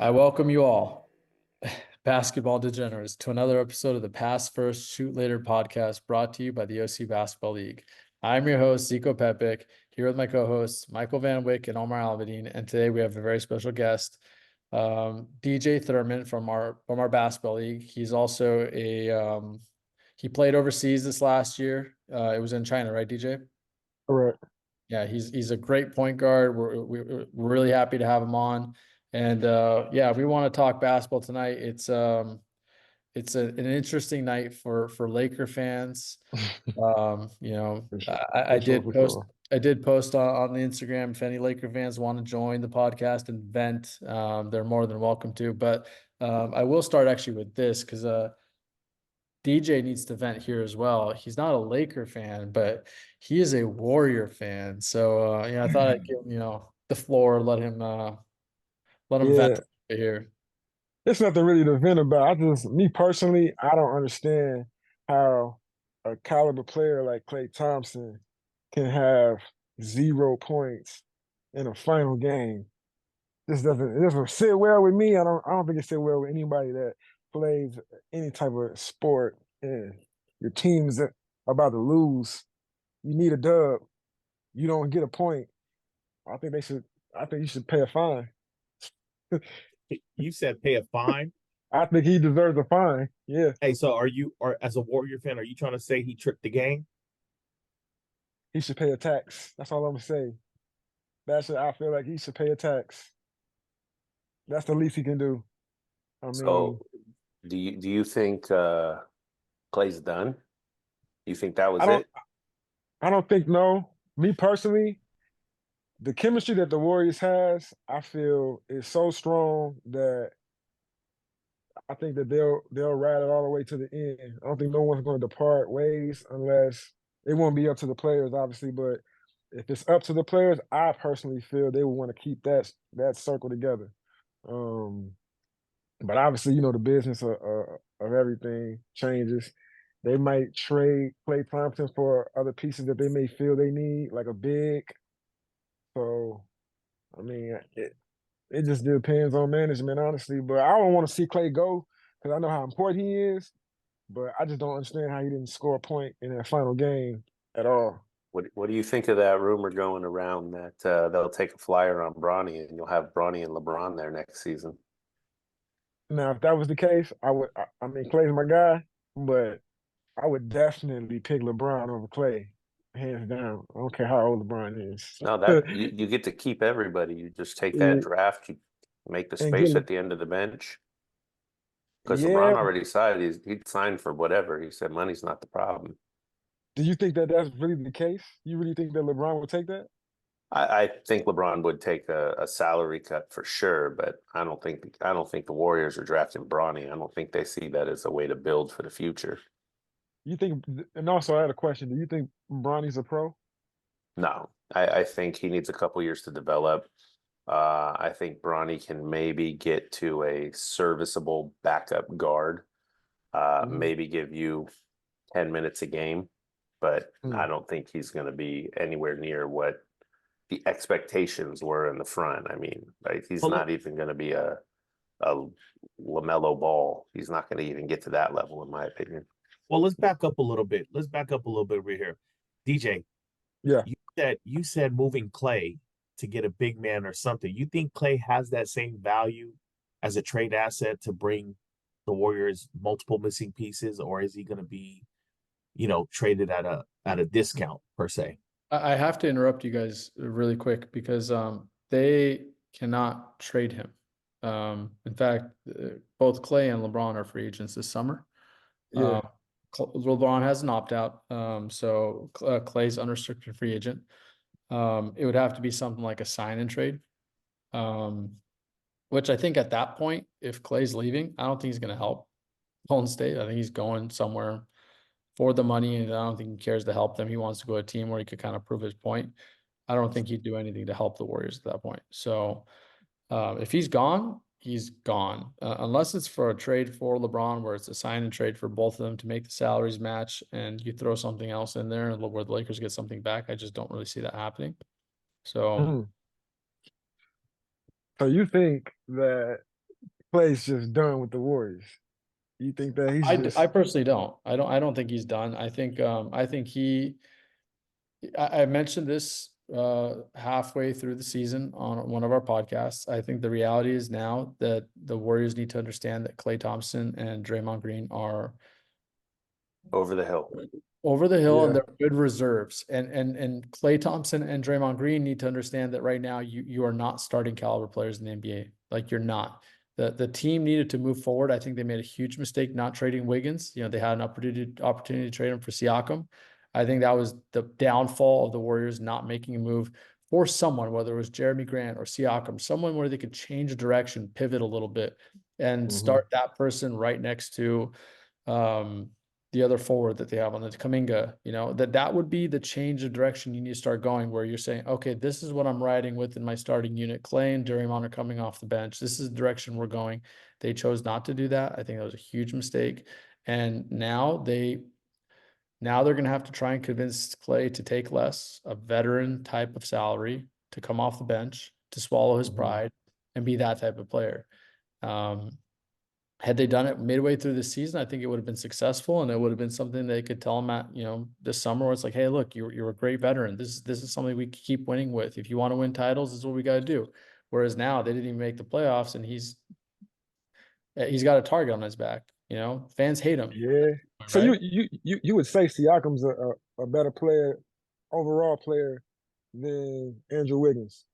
I welcome you all, basketball degenerates, to another episode of the Pass First, Shoot Later podcast brought to you by the OC Basketball League. I'm your host, Zico Pepic, here with my co-hosts, Michael Van Wyck and Omar Alvedine, and today we have a very special guest, DJ Thurman from our basketball league. He's also he played overseas this last year. It was in China, right, DJ? Correct. Yeah, he's a great point guard. We're really happy to have him on. And yeah, we want to talk basketball tonight. It's an interesting night for Laker fans. You know, For sure. I did post Sure. I did post on the Instagram. If any Laker fans want to join the podcast and vent, they're more than welcome to. But I will start actually with this because DJ needs to vent here as well. He's not a Laker fan, but he is a Warrior fan. So yeah, I thought I'd give him, the floor, let him vent Yeah, here. it's nothing really to vent about. Me personally, I don't understand how a caliber player like Klay Thompson can have 0 points in a final game. It doesn't sit well with me. I don't think it sit well with anybody that plays any type of sport and your team's about to lose. You need a dub. You don't get a point. I think they should. I think you should pay a fine. You said pay a fine. I think he deserves a fine. Yeah, Hey, so as a Warrior fan, are you trying to say he tricked the game? he should pay a tax. That's all I'm gonna say. I feel like he should pay a tax. That's the least he can do. I mean, So, do you think Clay's done? You think that was I don't. it? I don't think no. Me personally, the chemistry that the Warriors has, I feel is so strong that I think that they'll ride it all the way to the end. I don't think no one's going to depart ways unless it won't be up to the players, obviously. But if it's up to the players, I personally feel they would want to keep that circle together. Um, but obviously, the business of everything changes. They might trade Klay Thompson for other pieces that they may feel they need, like a big. So, I mean, it just depends on management, honestly. But I don't want to see Klay go because I know how important he is. But I just don't understand how he didn't score a point in that final game at all. What do you think of that rumor going around that they'll take a flyer on Bronny and you'll have Bronny and LeBron there next season? Now, if that was the case, I mean, Klay's my guy, but I would definitely pick LeBron over Klay, hands down. I don't care how old LeBron is. No, that you get to keep everybody. You just take that Yeah, draft, you make the and space at the end of the bench. Because LeBron yeah. already decided he'd signed for whatever. He said money's not the problem. Do you think that that's really the case? You really think that LeBron would take that? I think LeBron would take a salary cut for sure, but I don't think the Warriors are drafting Bronny. I don't think they see that as a way to build for the future. You think? And also, I had a question. Do you think Bronny's a pro? No, I think he needs a couple years to develop. I think Bronny can maybe get to a serviceable backup guard, maybe give you 10 minutes a game, but I don't think he's going to be anywhere near what the expectations were in the front. I mean, like, he's not even going to be a LaMelo Ball. He's not going to even get to that level, in my opinion. Well, let's back up a little bit. Let's back up a little bit over here. DJ, Yeah. you said moving Klay to get a big man or something. You think Klay has that same value as a trade asset to bring the Warriors multiple missing pieces, or is he going to be, traded at a discount per se? I have to interrupt you guys really quick because they cannot trade him. In fact, both Klay and LeBron are free agents this summer. Yeah. LeBron has an opt-out, so Klay's unrestricted free agent. It would have to be something like a sign and trade, which I think at that point, if Klay's leaving, I don't think he's going to help Golden State. I think he's going somewhere for the money, and I don't think he cares to help them. He wants to go to a team where he could kind of prove his point. I don't think he'd do anything to help the Warriors at that point. So if he's gone, he's gone. Unless it's for a trade for LeBron, where it's a sign and trade for both of them to make the salaries match, and you throw something else in there where the Lakers get something back. I just don't really see that happening. So, So you think that Clay's just done with the Warriors? You think that he's just I personally don't. I don't think he's done. I think I mentioned this halfway through the season on one of our podcasts. I think the reality is now that the Warriors need to understand that Klay Thompson and Draymond Green are over the hill. and Yeah. they're good reserves. And Klay Thompson and Draymond Green need to understand that right now you are not starting caliber players in the NBA. Like, you're not. The team needed to move forward. I think they made a huge mistake not trading Wiggins. You know, they had an opportunity to trade him for Siakam. I think that was the downfall of the Warriors not making a move for someone, whether it was Jeremy Grant or Siakam, someone where they could change a direction, pivot a little bit, and start that person right next to the other forward that they have on the Kuminga. You know, that would be the change of direction you need to start going, where you're saying, okay, this is what I'm riding with in my starting unit. Klay and Draymond are coming off the bench. This is the direction we're going. They chose not to do that. I think that was a huge mistake. And now they're going to have to try and convince Klay to take less, a veteran type of salary, to come off the bench, to swallow his pride, and be that type of player. Had they done it midway through the season, I think it would have been successful, and it would have been something they could tell him at, this summer, where it's like, hey, look, you're a great veteran. This is something we keep winning with. If you want to win titles, this is what we got to do. Whereas now they didn't even make the playoffs, and he's got a target on his back. Fans hate him. Yeah. So right? you would say Siakam's a better player, overall player, than Andrew Wiggins?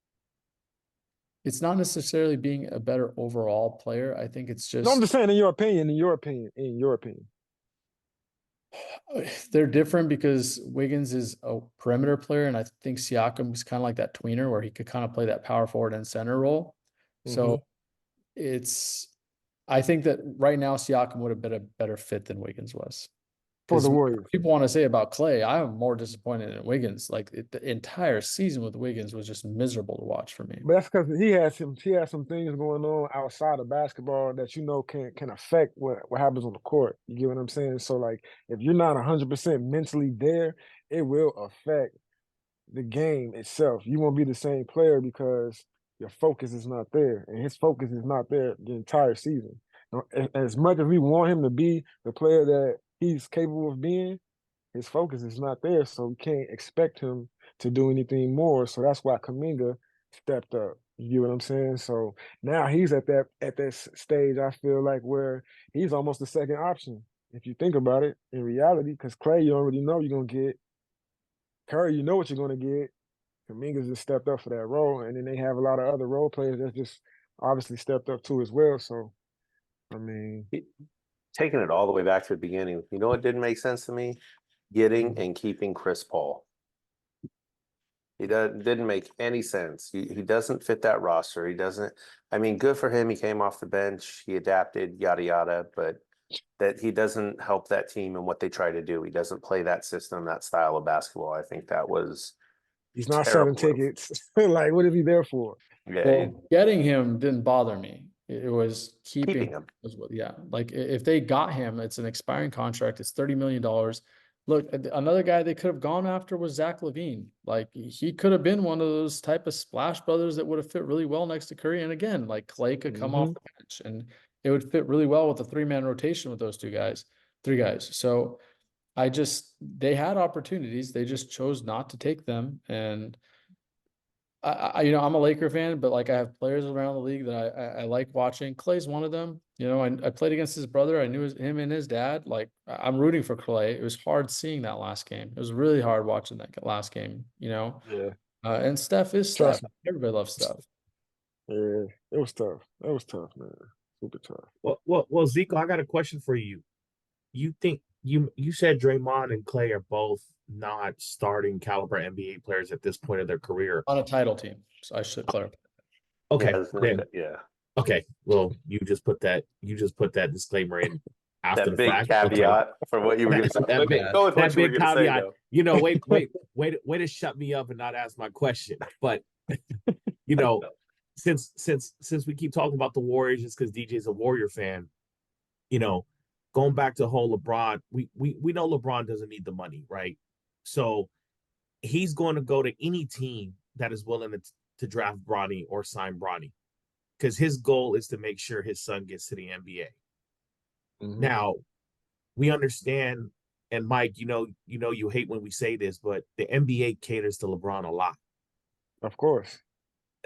It's not necessarily being a better overall player. I think it's just. No, I'm just saying, in your opinion. They're different because Wiggins is a perimeter player, and I think Siakam is kind of like that tweener where he could kind of play that power forward and center role. So I think that right now Siakam would have been a better fit than Wiggins was. For the Warriors. People want to say about Klay, I'm more disappointed in Wiggins. Like, the entire season with Wiggins was just miserable to watch for me. But that's because he has some things going on outside of basketball that can affect what happens on the court. You get what I'm saying? So, like, if you're not 100% mentally there, it will affect the game itself. You won't be the same player because your focus is not there, and his focus is not there the entire season. As much as we want him to be the player that he's capable of being, his focus is not there, so we can't expect him to do anything more. So that's why Kuminga stepped up. You get what I'm saying? So now he's at that stage, I feel like, where he's almost the second option, if you think about it, in reality, because Klay, you already know you're going to get. Curry, you know what you're going to get. Kuminga's just stepped up for that role, and then they have a lot of other role players that just obviously stepped up too as well. So, I mean, taking it all the way back to the beginning, you know what didn't make sense to me? Getting and keeping Chris Paul. He didn't make any sense. He doesn't fit that roster. He doesn't. I mean, good for him. He came off the bench. He adapted, yada yada. But that he doesn't help that team and what they try to do. He doesn't play that system, that style of basketball. I think that was. He's not selling tickets. Like, what is he there for? Yeah, well, getting him didn't bother me. It was keeping him. Yeah, like, if they got him, it's an expiring contract. It's $30 million. Look, another guy they could have gone after was Zach LaVine. Like, he could have been one of those type of splash brothers that would have fit really well next to Curry. And again, like, Klay could come off the bench, and it would fit really well with a 3-man rotation with those three guys. So they had opportunities. They just chose not to take them. And I'm a Laker fan, but, like, I have players around the league that I like watching. Klay's one of them. I played against his brother. I knew him and his dad. Like, I'm rooting for Klay. It was hard seeing that last game. It was really hard watching that last game. Yeah. And Steph is Steph. Everybody loves Steph. Yeah, it was tough. It was tough, man. Super tough. Well, Zico, I got a question for you. You think you said Draymond and Klay are both not starting caliber NBA players at this point of their career on a title team? So I should clarify. Okay. Yeah. Okay. Well, you just put that disclaimer in after that the big fact. caveat for what you were going to say. That big caveat. Way to shut me up and not ask my question. But since we keep talking about the Warriors, just because DJ's a Warrior fan, going back to the whole LeBron, we know LeBron doesn't need the money, right? So he's going to go to any team that is willing to draft Bronny or sign Bronny. because his goal is to make sure his son gets to the NBA. Now, we understand, and Mike, you hate when we say this, but the NBA caters to LeBron a lot. Of course.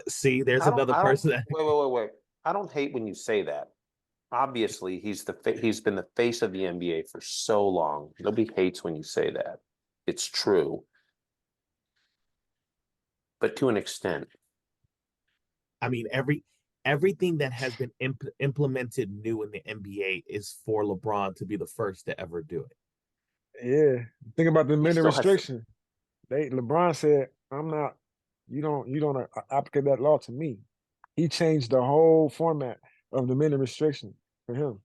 See, there's another person that Wait. I don't hate when you say that. Obviously, he's been the face of the NBA for so long. Nobody hates when you say that. It's true. But to an extent. I mean, everything that has been implemented new in the NBA is for LeBron to be the first to ever do it. Yeah. Think about the minute still has to- restriction. LeBron said, I'm not, you don't applicate that law to me. He changed the whole format of the minute restriction for him.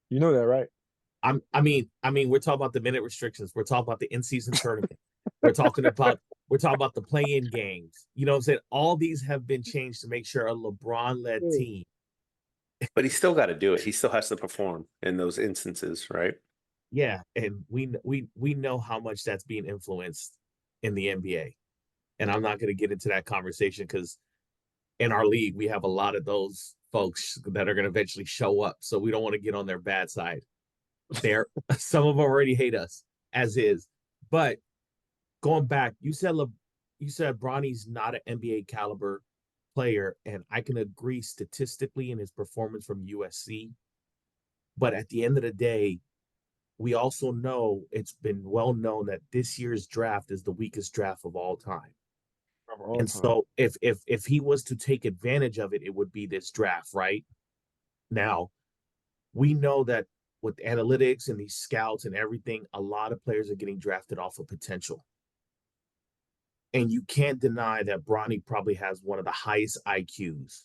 You know that, right? I mean, we're talking about the minute restrictions. We're talking about the in-season tournament. We're talking about the play-in games. You know what I'm saying? All these have been changed to make sure a LeBron-led team. But he's still got to do it. He still has to perform in those instances, right? Yeah, and we know how much that's being influenced in the NBA. And I'm not going to get into that conversation because in our league, we have a lot of those folks that are going to eventually show up. So we don't want to get on their bad side. Some of them already hate us as is. But going back, you said Bronny's not an NBA caliber player, and I can agree statistically in his performance from USC. But at the end of the day, we also know it's been well known that this year's draft is the weakest draft of all time. So if he was to take advantage of it, it would be this draft, right? Now, we know that with analytics and these scouts and everything, a lot of players are getting drafted off of potential. And you can't deny that Bronny probably has one of the highest IQs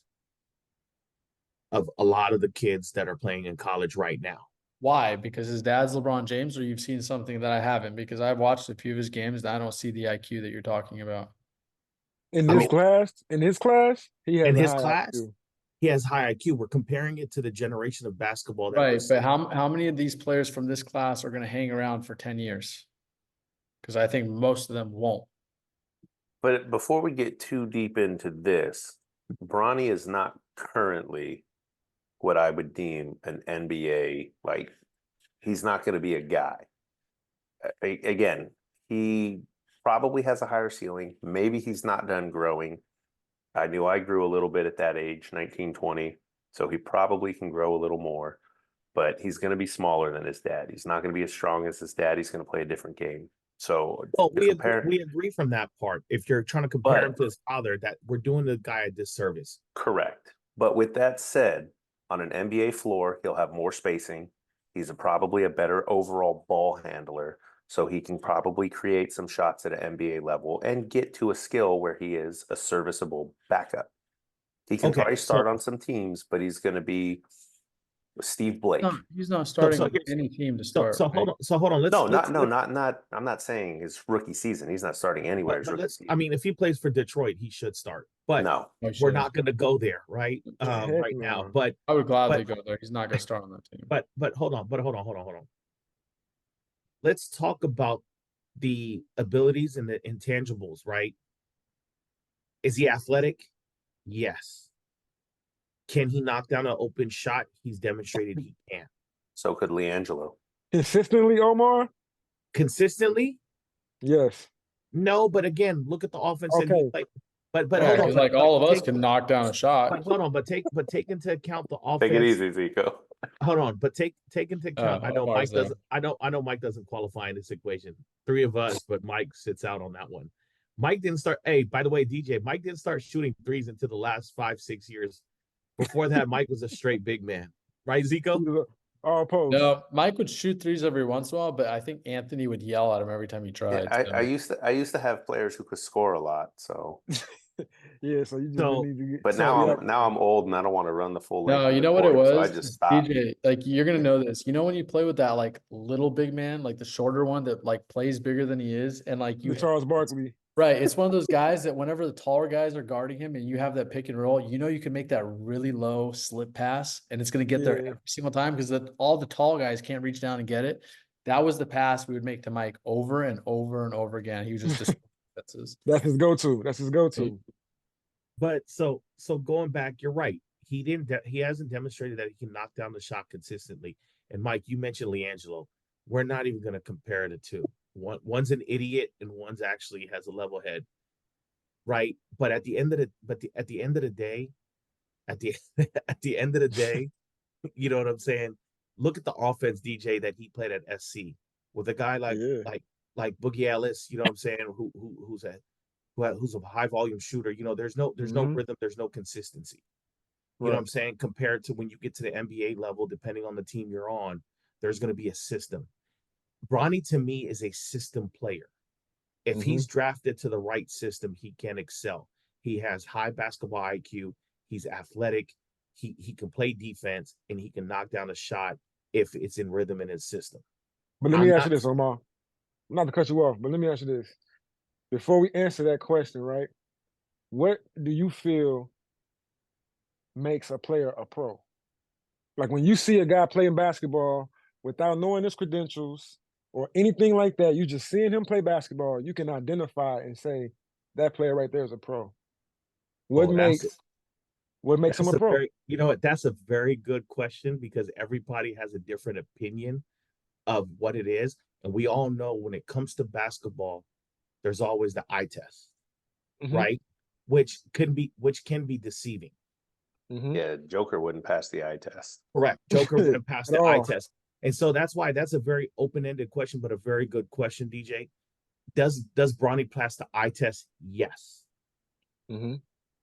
of a lot of the kids that are playing in college right now. Why? Because his dad's LeBron James, or you've seen something that I haven't? Because I've watched a few of his games and I don't see the IQ that you're talking about. In his class, he has in a his high class, IQ. he has high IQ. We're comparing it to the generation of basketball. Right, but how many of these players from this class are going to hang around for 10 years? Because I think most of them won't. But before we get too deep into this, Bronny is not currently what I would deem an NBA, like, he's not going to be a guy. Again, he probably has a higher ceiling. Maybe he's not done growing. I knew I grew a little bit at that age, 19, 20. So he probably can grow a little more, but he's going to be smaller than his dad. He's not going to be as strong as his dad. He's going to play a different game. So we agree from that part. If you're trying to compare him to his father, that we're doing the guy a disservice. Correct. But with that said, on an NBA floor, he'll have more spacing. He's probably a better overall ball handler. So he can probably create some shots at an NBA level and get to a skill where he is a serviceable backup. He can probably start on some teams, but he's going to be Steve Blake. No, he's not starting with any team to start. Hold on. I'm not saying his rookie season. He's not starting anywhere. I mean, if he plays for Detroit, he should start. But no, we're not going to go there, right? Right now. But I would gladly go there. He's not going to start on that team. But hold on. Let's talk about the abilities and the intangibles, right? Is he athletic? Yes. Can he knock down an open shot? He's demonstrated he can. So could LiAngelo. Consistently, Omar? Consistently? Yes. No, but again, look at the offense that he played. But yeah, hold on. Like all of us can knock down a shot. But hold on, but take into account the offense. Take it easy, Zico. Hold on, but take into account. I know Mike doesn't. I know Mike doesn't qualify in this equation. 3 of us, but Mike sits out on that one. Mike didn't start. Hey, by the way, DJ, Mike didn't start shooting threes until the last 5-6 years. Before that, Mike was a straight big man, right, Zico? All post. No, Mike would shoot threes every once in a while, but I think Anthony would yell at him every time he tried. Yeah, I used to have players who could score a lot, so. Yeah, so you just need to get. But now I'm old and I don't want to run the full length. No, you know what it was? So I just stopped. DJ, like you're gonna know this. You know when you play with that like little big man, like the shorter one that like plays bigger than he is, and like you Charles Barkley. Right. It's one of those guys that whenever the taller guys are guarding him and you have that pick and roll, you know you can make that really low slip pass and it's gonna get there every single time because all the tall guys can't reach down and get it. That was the pass we would make to Mike over and over and over again. He was just That's his go-to. But so going back, you're right. He hasn't demonstrated that he can knock down the shot consistently. And Mike, you mentioned LiAngelo. We're not even going to compare the two. One's an idiot and one's actually has a level head, right? But at the end of the day, at the at the end of the day, you know what I'm saying? Look at the offense, DJ, that he played at SC with a guy Yeah. like Boogie Ellis. You know what I'm saying? Who's a high volume shooter. You know, there's no rhythm, there's no consistency. You know what I'm saying? Compared to when you get to the NBA level, depending on the team you're on, there's going to be a system. Bronny to me is a system player. If he's drafted to the right system, he can excel. He has high basketball IQ. He's athletic. He can play defense and he can knock down a shot if it's in rhythm in his system. But let me ask you this, Omar. Not to cut you off, but let me ask you this. Before we answer that question, right? What do you feel makes a player a pro? Like when you see a guy playing basketball without knowing his credentials or anything like that, you just seeing him play basketball, you can identify and say that player right there is a pro. What makes him a pro? You know what? That's a very good question because everybody has a different opinion of what it is. And we all know when it comes to basketball, there's always the eye test, right? Which can be deceiving. Yeah, Joker wouldn't pass the eye test. Correct. Joker wouldn't pass the eye test. And so that's why that's a very open-ended question, but a very good question, DJ. Does Bronny pass the eye test? Yes.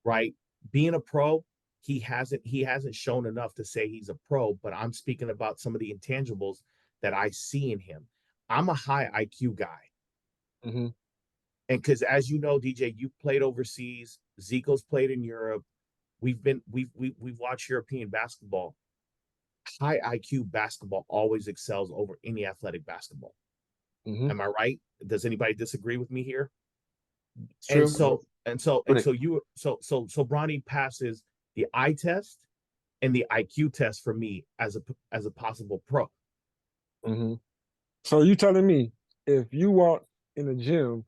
Right. Being a pro, he hasn't shown enough to say he's a pro, but I'm speaking about some of the intangibles that I see in him. I'm a high IQ guy. And because as you know, DJ, you played overseas, Zico's played in Europe. We've watched European basketball. High IQ basketball always excels over any athletic basketball. Am I right? Does anybody disagree with me here? True. And so Bronny passes the eye test and the IQ test for me as a possible pro. So you telling me if you walk in a gym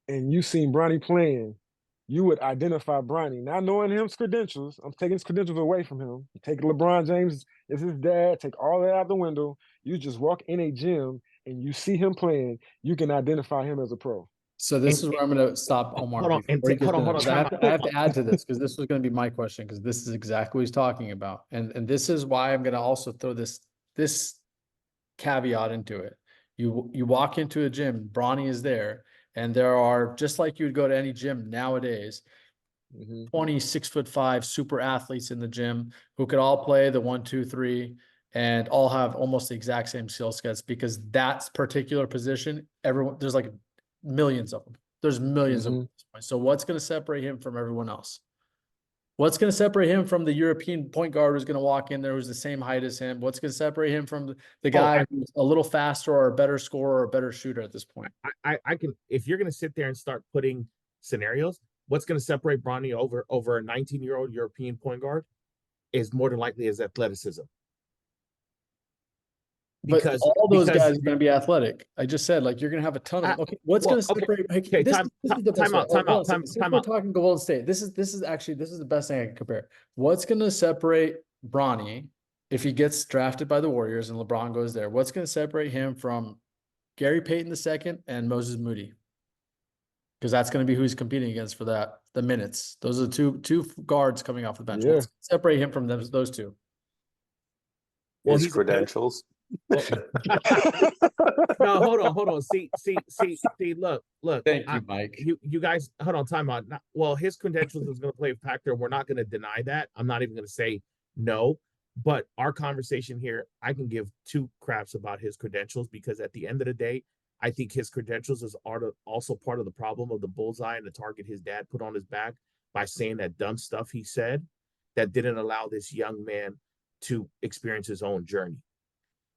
and you seen Bronny playing, you would identify Bronny, not knowing his credentials. I'm taking his credentials away from him. Take LeBron James as his dad, take all that out the window. You just walk in a gym and you see him playing, you can identify him as a pro. So this is where I'm going to stop Omar. Hold on. I have to add to this because this was going to be my question because this is exactly what he's talking about. And this is why I'm going to also throw this caveat into it. You walk into a gym, Bronny is there, and there are, just like you would go to any gym nowadays, 26'5" super athletes in the gym who could all play the 1, 2, 3 and all have almost the exact same skill sets because that particular position, there's like millions of them. There's millions of them. So what's going to separate him from everyone else? What's going to separate him from the European point guard who's going to walk in there who's the same height as him? What's going to separate him from the guy who's a little faster or a better scorer or a better shooter at this point? I can, if you're going to sit there and start putting scenarios, what's going to separate Bronny over a 19-year-old European point guard is more than likely his athleticism. Because all those guys are going to be athletic. I just said, like, you're going to have a ton of. Okay, what's going to separate? Okay, time out. We're talking Golden State. This is the best thing I can compare. What's going to separate Bronny if he gets drafted by the Warriors and LeBron goes there? What's going to separate him from Gary Payton II and Moses Moody? Because that's going to be who he's competing against for the minutes. Those are the two guards coming off the bench. What's going to separate him from those two? Well, his credentials. Well, no, hold on. See, look. Thank you, Mike. You guys, hold on, time out. Well, his credentials is going to play a factor. We're not going to deny that. I'm not even going to say no. But our conversation here, I can give two craps about his credentials because at the end of the day, I think his credentials is also part of the problem of the bullseye and the target his dad put on his back by saying that dumb stuff he said that didn't allow this young man to experience his own journey.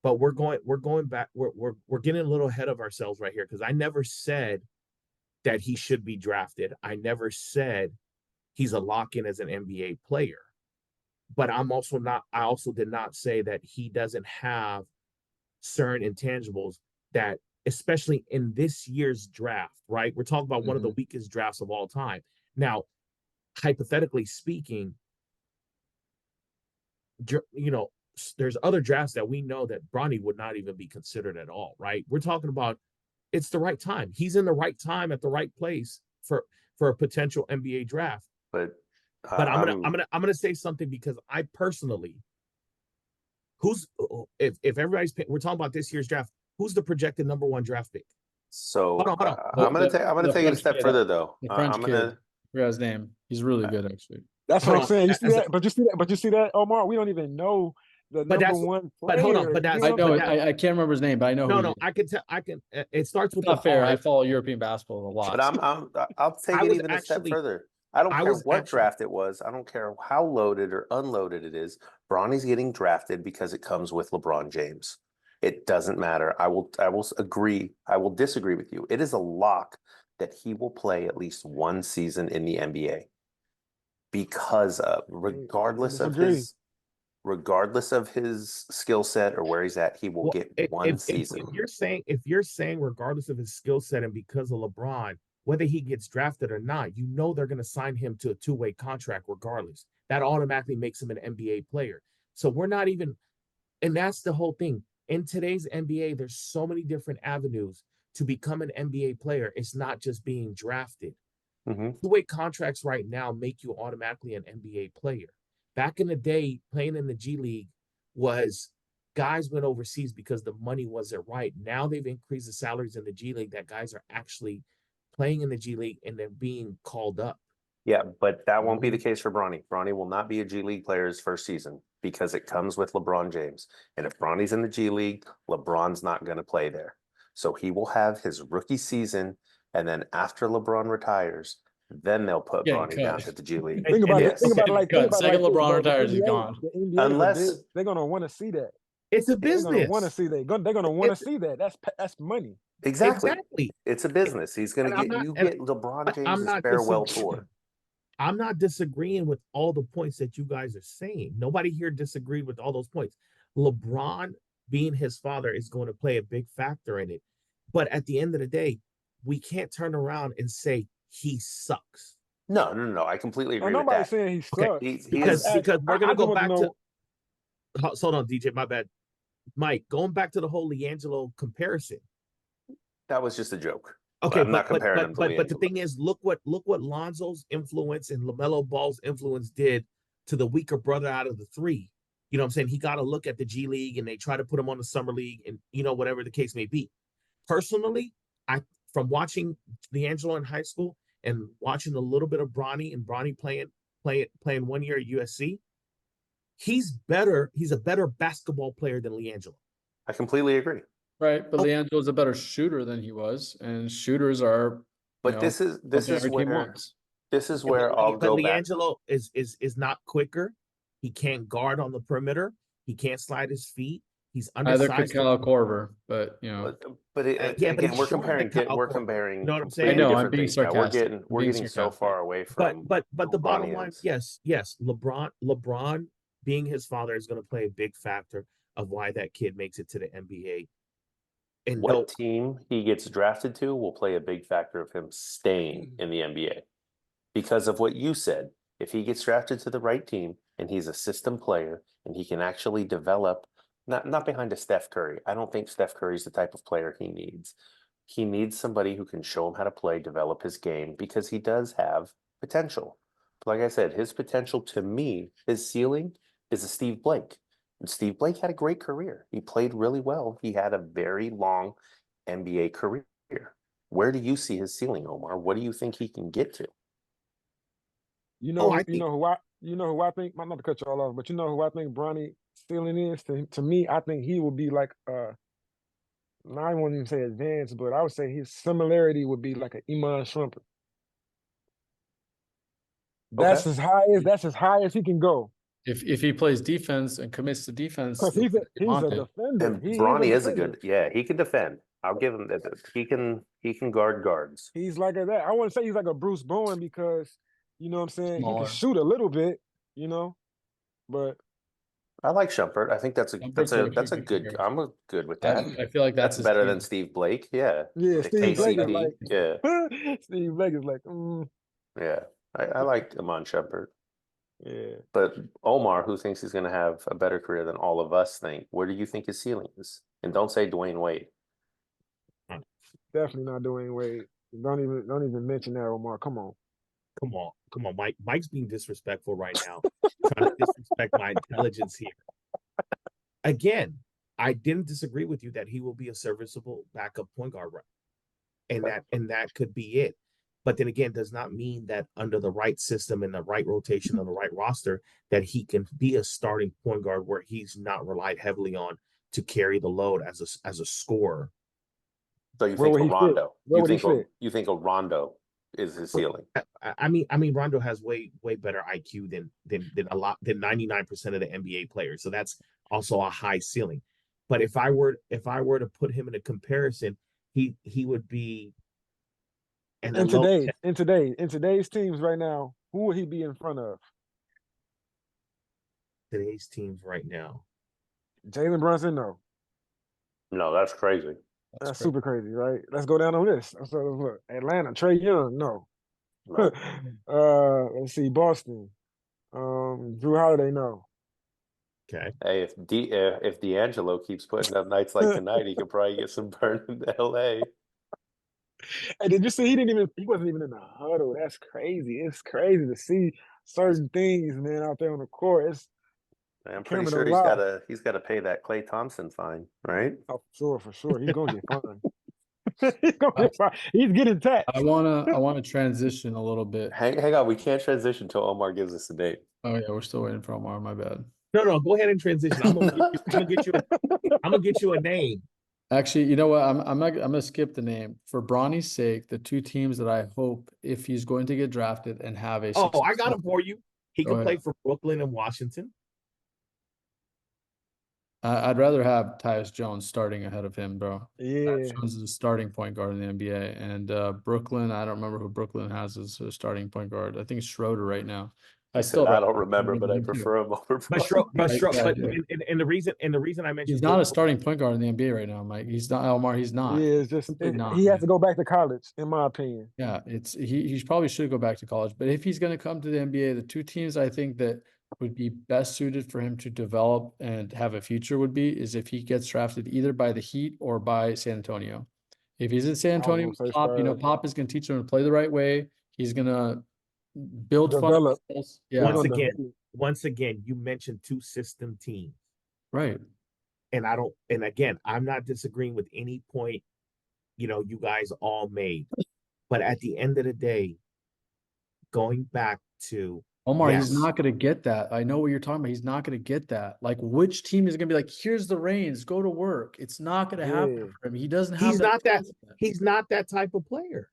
But we're going back. We're getting a little ahead of ourselves right here because I never said that he should be drafted. I never said he's a lock-in as an NBA player. But I also did not say that he doesn't have certain intangibles that, especially in this year's draft, right? We're talking about one of the weakest drafts of all time. Now, hypothetically speaking, there's other drafts that we know that Bronny would not even be considered at all, right? We're talking about it's the right time. He's in the right time at the right place for a potential NBA draft. But I'm gonna say something because I personally, if everybody's we're talking about this year's draft, who's the projected number 1 draft pick? So Hold on. I'm gonna take it a step further though. The French I'm kid, gonna. I forgot his name. He's really good, actually. That's Hold what I'm on. saying. You see that? But you see that, Omar? We don't even know the number 1 player. But hold on. But that's I know. I can't remember his name, but I know. No, I can tell. I can. It starts with It's not fair. I follow European basketball a lot. But I'll take it even a step further. I don't care what draft it was. I don't care how loaded or unloaded it is. Bronny's getting drafted because it comes with LeBron James. It doesn't matter. I will agree. I will disagree with you. It is a lock that he will play at least 1 season in the NBA because of regardless of his skill set or where he's at, he will get 1 season. If you're saying regardless of his skill set and because of LeBron, whether he gets drafted or not, they're going to sign him to a 2-way contract regardless. That automatically makes him an NBA player. So we're not even, and that's the whole thing. In today's NBA, there's so many different avenues to become an NBA player. It's not just being drafted. Mm-hmm. 2-way contracts right now make you automatically an NBA player. Back in the day, playing in the G League was guys went overseas because the money wasn't right. Now they've increased the salaries in the G League that guys are actually playing in the G League and they're being called up. Yeah, but that won't be the case for Bronny. Bronny will not be a G League player his first season because it comes with LeBron James. And if Bronny's in the G League, LeBron's not going to play there. So he will have his rookie season, and then after LeBron retires, then they'll put Bronny down to the G League. Think about it. Think about it like second LeBron retires, he's gone. Unless they're gonna want to see that. It's a business. They're gonna want to see that. They're gonna want to see that. That's money. Exactly. It's a business. He's gonna get LeBron James' farewell tour. I'm not disagreeing with all the points that you guys are saying. Nobody here disagreed with all those points. LeBron being his father is going to play a big factor in it. But at the end of the day, we can't turn around and say he sucks. No. I completely agree with that. Nobody's saying he sucks. Okay. Because we're going to go back to... Hold on, DJ, my bad. Mike, going back to the whole LiAngelo comparison. That was just a joke. Okay, I'm not comparing him to LiAngelo. But the thing is, look what Lonzo's influence and LaMelo Ball's influence did to the weaker brother out of the 3. You know what I'm saying? He got to look at the G League and they try to put him on the summer league and, whatever the case may be. Personally, from watching LiAngelo in high school and watching a little bit of Bronny and Bronny playing 1 year at USC, he's a better basketball player than LiAngelo. I completely agree. Right, but LiAngelo's a better shooter than he was, and shooters are. But this is where I'll go back. LiAngelo is not quicker. He can't guard on the perimeter. He can't slide his feet. He's undersized. Either could Kyle Korver, but again, we're comparing. You know what I'm saying? I know. I'm being sarcastic. We're getting so far away from. But the bottom line, yes, LeBron being his father is going to play a big factor of why that kid makes it to the NBA. And what team he gets drafted to will play a big factor of him staying in the NBA. Because of what you said, if he gets drafted to the right team and he's a system player and he can actually develop, not behind a Steph Curry. I don't think Steph Curry's the type of player he needs. He needs somebody who can show him how to play, develop his game, because he does have potential. But like I said, his potential to me, his ceiling is a Steve Blake. And Steve Blake had a great career. He played really well. He had a very long NBA career. Where do you see his ceiling, Omar? What do you think he can get to? You know who I think, not to cut you all off, but you know who I think Bronny ceiling is? To me, I think he will be like I won't even say advanced, but I would say his similarity would be like an Iman Shumpert. That's as high as he can go. If he plays defense and commits to defense, he's a defender. And Bronny is a good, he can defend. I'll give him that. He can guard guards. He's like that. I want to say he's like a Bruce Bowen because you know what I'm saying. Smaller. He can shoot a little bit, but I like Shumpert. I think that's a good. I'm good with that. I feel like that's better than Steve Blake. Yeah. Yeah, Steve Blake is like yeah. Steve Blake is like yeah. I like Amon Shepard. Yeah. But Omar, who thinks he's going to have a better career than all of us think, where do you think his ceiling is? And don't say Dwayne Wade. Definitely not Dwayne Wade. Don't even mention that, Omar. Come on. Come on, Mike. Mike's being disrespectful right now, trying to disrespect my intelligence here. Again, I didn't disagree with you that he will be a serviceable backup point guard, and that could be it. But then again, does not mean that under the right system and the right rotation on the right roster that he can be a starting point guard where he's not relied heavily on to carry the load as a scorer. So you Where think would a he fit? Rondo? Where would he fit? You think a Rondo is his ceiling? I mean, Rondo has way better IQ than 99% of the NBA players. So that's also a high ceiling. But if I were to put him in a comparison, he would be In today's teams right now, who would he be in front of? Today's teams right now. Jalen Brunson? No. No, that's crazy. That's super crazy, right? Let's go down the list. So look, Atlanta, Trae Young, no. Right. Let's see, Boston. Drew Holiday, no. Okay. Hey, if D'Angelo keeps putting up nights like tonight, he could probably get some burn in LA. Hey, did you see he wasn't even in the huddle? That's crazy. It's crazy to see certain things, man, out there on the court. I'm Camera pretty sure don't lie. he's gotta pay that Klay Thompson fine, right? Oh, for sure. He's gonna get fined. He's gonna get fined. He's getting taxed. I wanna transition a little bit. Hang on, we can't transition till Omar gives us a date. Oh yeah, we're still waiting for Omar. My bad. No, go ahead and transition. I'm gonna get you a name. Actually, you know what? I'm gonna skip the name for Bronny's sake. The two teams that I hope if he's going to get drafted and have a Oh, I got him for you. He Go can play ahead. for Brooklyn and Washington. I'd rather have Tyus Jones starting ahead of him, bro. Yeah. Tyus Jones is a starting point guard in the NBA, and Brooklyn. I don't remember who Brooklyn has as a starting point guard. I think it's Schroeder right now. I don't remember, but I prefer him over. And the reason I mentioned He's not a starting point guard in the NBA right now, Mike. He's not Omar. He's not. Yeah, it's just Not, he man. has to go back to college, in my opinion. Yeah, he probably should go back to college. But if he's going to come to the NBA, the two teams I think that would be best suited for him to develop and have a future is if he gets drafted either by the Heat or by San Antonio. If he's in San Antonio, Pop is going to teach him to play the right way. He's going to build develop. Yeah. Once again, you mentioned two system teams. Right. And I'm not disagreeing with any point, you guys all made. But at the end of the day, going back to Omar, he's not going to get that. I know what you're talking about. He's not going to get that. Like, which team is going to be like, here's the reins, go to work? It's not going to happen for him. He doesn't have he's not that type of player.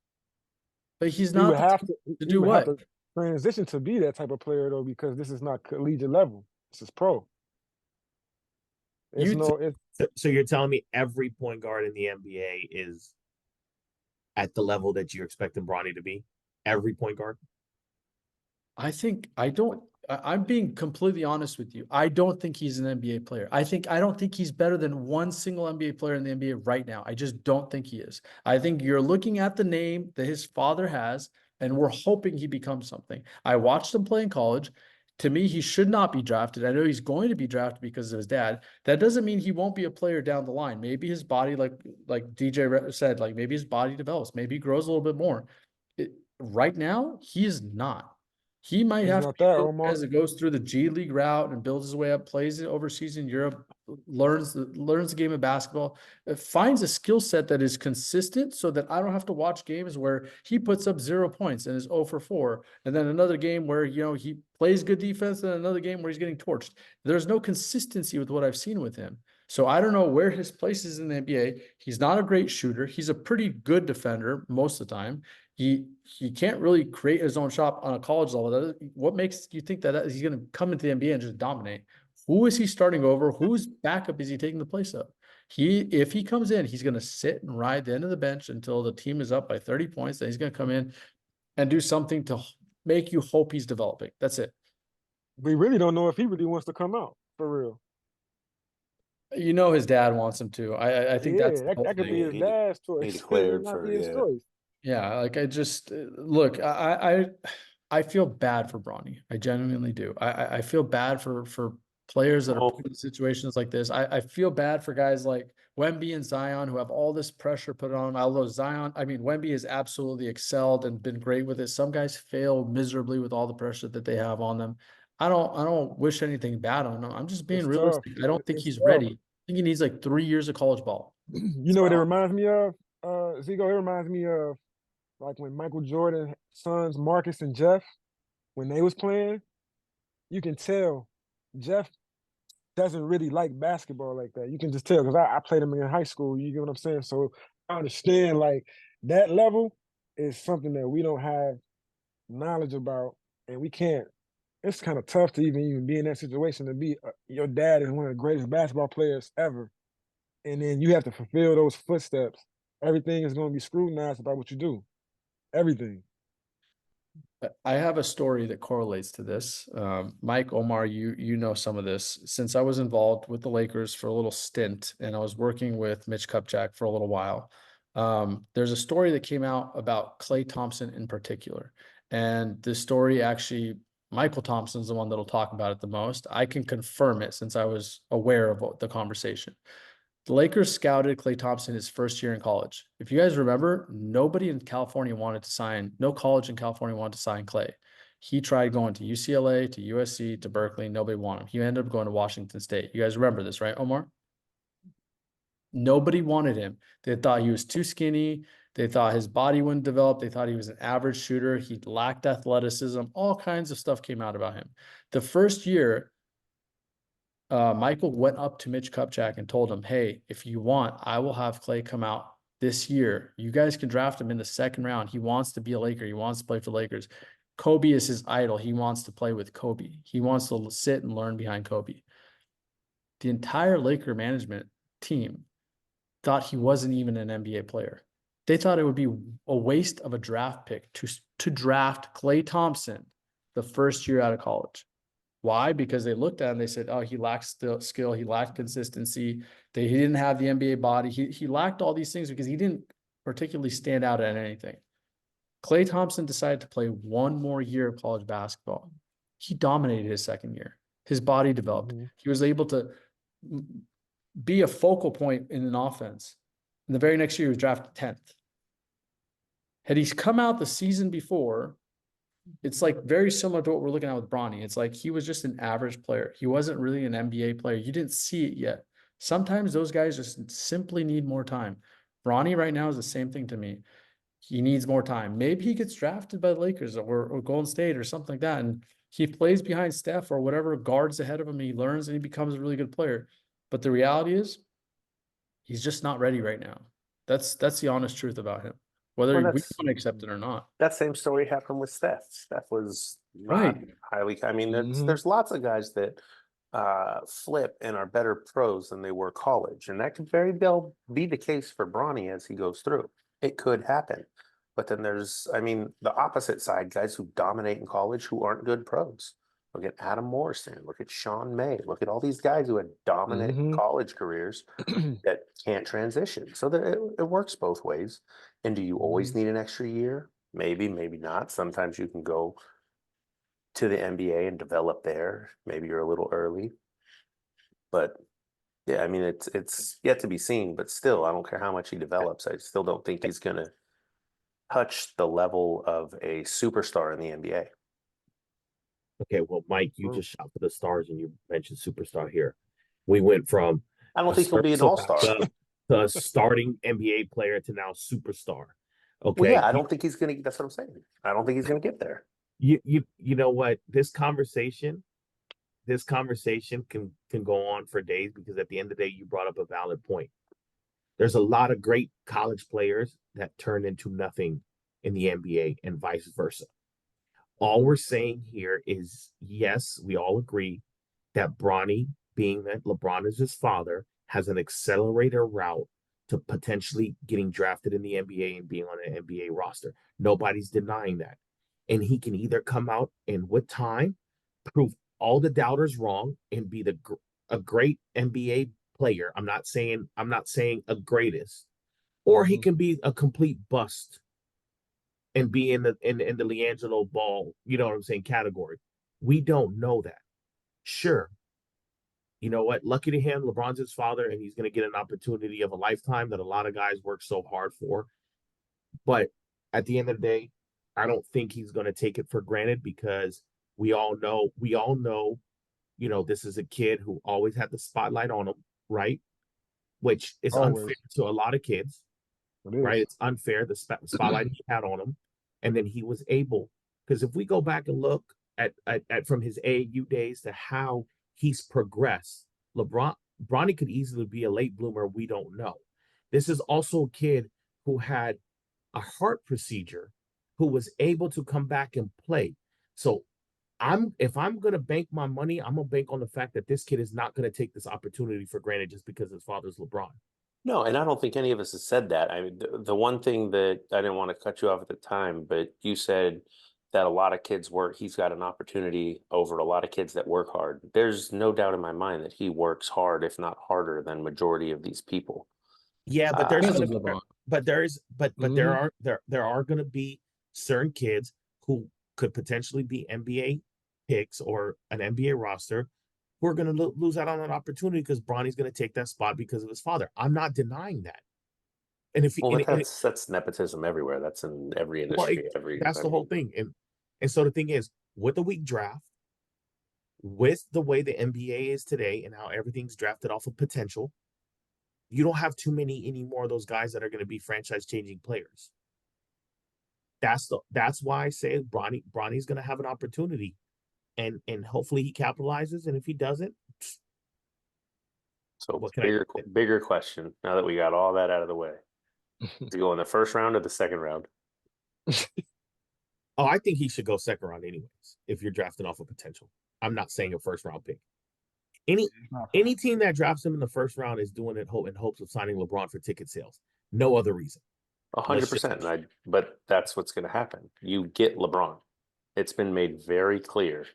But he's not to do what? Have to transition to be that type of player though, because this is not collegiate level. This is pro. So you're telling me every point guard in the NBA is at the level that you're expecting Bronny to be? Every point guard? I'm being completely honest with you. I don't think he's an NBA player. I don't think he's better than one single NBA player in the NBA right now. I just don't think he is. I think you're looking at the name that his father has, and we're hoping he becomes something. I watched him play in college. To me, he should not be drafted. I know he's going to be drafted because of his dad. That doesn't mean he won't be a player down the line. Maybe his body, like DJ said, like maybe his body develops. Maybe he grows a little bit more. Right now, he is not. He might have to be as it goes through the G League route and builds his way up, plays it overseas in Europe, learns the game of basketball, finds a skill set that is consistent so that I don't have to watch games where he puts up 0 points and is 0 for 4. And then another game where, he plays good defense and another game where he's getting torched. There's no consistency with what I've seen with him. So I don't know where his place is in the NBA. He's not a great shooter. He's a pretty good defender most of the time. He can't really create his own shot on a college level. What makes you think that he's going to come into the NBA and just dominate? Who is he starting over? Whose backup is he taking the place of? If he comes in, he's going to sit and ride the end of the bench until the team is up by 30 points. Then he's going to come in and do something to make you hope he's developing. That's it. We really don't know if he really wants to come out for real. His dad wants him to. I think that could be his dad's choice. He declared for his choice. Yeah, like I just look, I I feel bad for Bronny. I genuinely do. I feel bad for players that are Oh. put in situations like this. I feel bad for guys like Wemby and Zion who have all this pressure put on them. Although Wemby has absolutely excelled and been great with it. Some guys fail miserably with all the pressure that they have on them. I don't wish anything bad on him. I'm just being It's tough. realistic. I don't think It's he's tough. ready. I think he needs like 3 years of college ball. You know what it reminds me of, Zico? It reminds me of like when Michael Jordan's sons, Marcus and Jeff, when they was playing, you can tell Jeff doesn't really like basketball like that. You can just tell because I played him in high school. You get what I'm saying? So I understand like that level is something that we don't have knowledge about, and we can't. It's kind of tough to even be in that situation to be your dad is one of the greatest basketball players ever, and then you have to fulfill those footsteps. Everything is going to be scrutinized about what you do. Everything. I have a story that correlates to this. Mike, Omar, you know some of this. Since I was involved with the Lakers for a little stint, and I was working with Mitch Kupchak for a little while, there's a story that came out about Klay Thompson in particular. And this story actually, Michael Thompson's the one that'll talk about it the most. I can confirm it since I was aware of the conversation. The Lakers scouted Klay Thompson his first year in college. If you guys remember, nobody in California wanted to sign, no college in California wanted to sign Klay. He tried going to UCLA, to USC, to Berkeley. Nobody wanted him. He ended up going to Washington State. You guys remember this, right, Omar? Nobody wanted him. They thought he was too skinny. They thought his body wouldn't develop. They thought he was an average shooter. He lacked athleticism. All kinds of stuff came out about him. The first year, Michael went up to Mitch Kupchak and told him, hey, if you want, I will have Klay come out this year. You guys can draft him in the second round. He wants to be a Laker. He wants to play for the Lakers. Kobe is his idol. He wants to play with Kobe. He wants to sit and learn behind Kobe. The entire Laker management team thought he wasn't even an NBA player. They thought it would be a waste of a draft pick to draft Klay Thompson the first year out of college. Why? Because they looked at him, they said, oh, he lacks skill, he lacked consistency, he didn't have the NBA body, he lacked all these things because he didn't particularly stand out at anything. Klay Thompson decided to play one more year of college basketball. He dominated his second year. His body developed. He was able to be a focal point in an offense. And the very next year, he was drafted 10th. Had he come out the season before, it's like very similar to what we're looking at with Bronny. It's like he was just an average player. He wasn't really an NBA player. You didn't see it yet. Sometimes those guys just simply need more time. Bronny right now is the same thing to me. He needs more time. Maybe he gets drafted by the Lakers or Golden State or something like that, and he plays behind Steph or whatever guards ahead of him. And he learns and he becomes a really good player. But the reality is, he's just not ready right now. That's the honest truth about him, whether we want to accept it or not. That same story happened with Steph. Steph was not Right. highly. I mean, there's lots of guys that flip and are better pros than they were college, and that could very well be the case for Bronny as he goes through. It could happen, but then there's, I mean, the opposite side, guys who dominate in college who aren't good pros. Look at Adam Morrison. Look at Sean May. Look at all these guys who had dominant college careers that can't transition. So that it works both ways. And do you always need an extra year? Maybe, maybe not. Sometimes you can go to the NBA and develop there. Maybe you're a little early. But yeah, I mean, it's yet to be seen. But still, I don't care how much he develops. I still don't think he's going to touch the level of a superstar in the NBA. Okay, well, Mike, you just shot for the stars and you mentioned superstar here. We went from I don't think he'll be an all-star. To a starting NBA player to now superstar. Okay. Well, yeah, I don't think he's gonna. That's what I'm saying. I don't think he's gonna get there. You know what? This conversation can go on for days because at the end of the day, you brought up a valid point. There's a lot of great college players that turn into nothing in the NBA and vice versa. All we're saying here is, yes, we all agree that Bronny, being that LeBron is his father, has an accelerator route to potentially getting drafted in the NBA and being on an NBA roster. Nobody's denying that. And he can either come out and with time prove all the doubters wrong and be a great NBA player. I'm not saying a greatest, or he can be a complete bust and be in the LiAngelo Ball, you know what I'm saying, category. We don't know that. Sure. You know what? Lucky to him, LeBron's his father, and he's going to get an opportunity of a lifetime that a lot of guys work so hard for. But at the end of the day, I don't think he's going to take it for granted, because we all know, you know, this is a kid who always had the spotlight on him, right? Which is Always. unfair to a lot of kids, right? It's unfair, the spotlight he had on him. And then he was able, because if we go back and look at from his AAU days to how he's progressed, Bronny could easily be a late bloomer. We don't know. This is also a kid who had a heart procedure, who was able to come back and play. So if I'm gonna bank my money, I'm gonna bank on the fact that this kid is not gonna take this opportunity for granted just because his father's LeBron. No, and I don't think any of us has said that. I mean, the one thing that I didn't want to cut you off at the time, but you said that a lot of kids work, he's got an opportunity over a lot of kids that work hard. There's no doubt in my mind that he works hard, if not harder than majority of these people. Yeah, but there's Because gonna of be, LeBron. but there are gonna be certain kids who could potentially be NBA picks or an NBA roster who are gonna lose out on that opportunity because Bronny's gonna take that spot because of his father. I'm not denying that. And if Well, and, but that's nepotism everywhere. That's in every well, industry. that's the whole thing. And so the thing is, with a weak draft, with the way the NBA is today and how everything's drafted off of potential, you don't have too many anymore of those guys that are going to be franchise changing players. That's why I say Bronny's going to have an opportunity, and hopefully he capitalizes. And if he doesn't, so what can I? bigger question. Now that we got all that out of the way, does he go in the first round or the second round? Oh, I think he should go second round anyways. If you're drafting off of potential, I'm not saying a first round pick. Any team that drafts him in the first round is doing it in hopes of signing LeBron for ticket sales. No other reason. 100%. But that's what's going to happen. You get LeBron. It's been made very clear.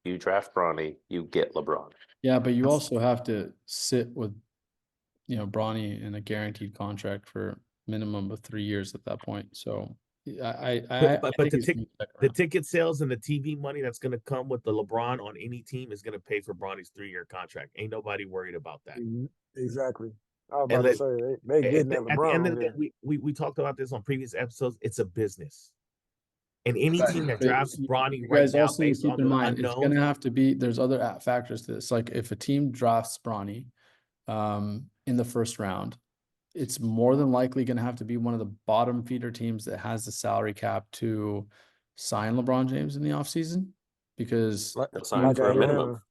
You draft Bronny, you get LeBron. Yeah, but you also have to sit with, Bronny in a guaranteed contract for minimum of 3 years at that point. So I But think the ticket sales and the TV money that's going to come with the LeBron on any team is going to pay for Bronny's 3-year contract. Ain't nobody worried about that. Exactly. I was about to say they getting that LeBron. At the end of the day, we talked about this on previous episodes. It's a business, and any team that drafts Bronny right now based on the unknown, it's going to have to be. There's other factors to this. Like if a team drafts Bronny in the first round, it's more than likely going to have to be one of the bottom feeder teams that has the salary cap to sign LeBron James in the offseason, because they'll sign for a minimum.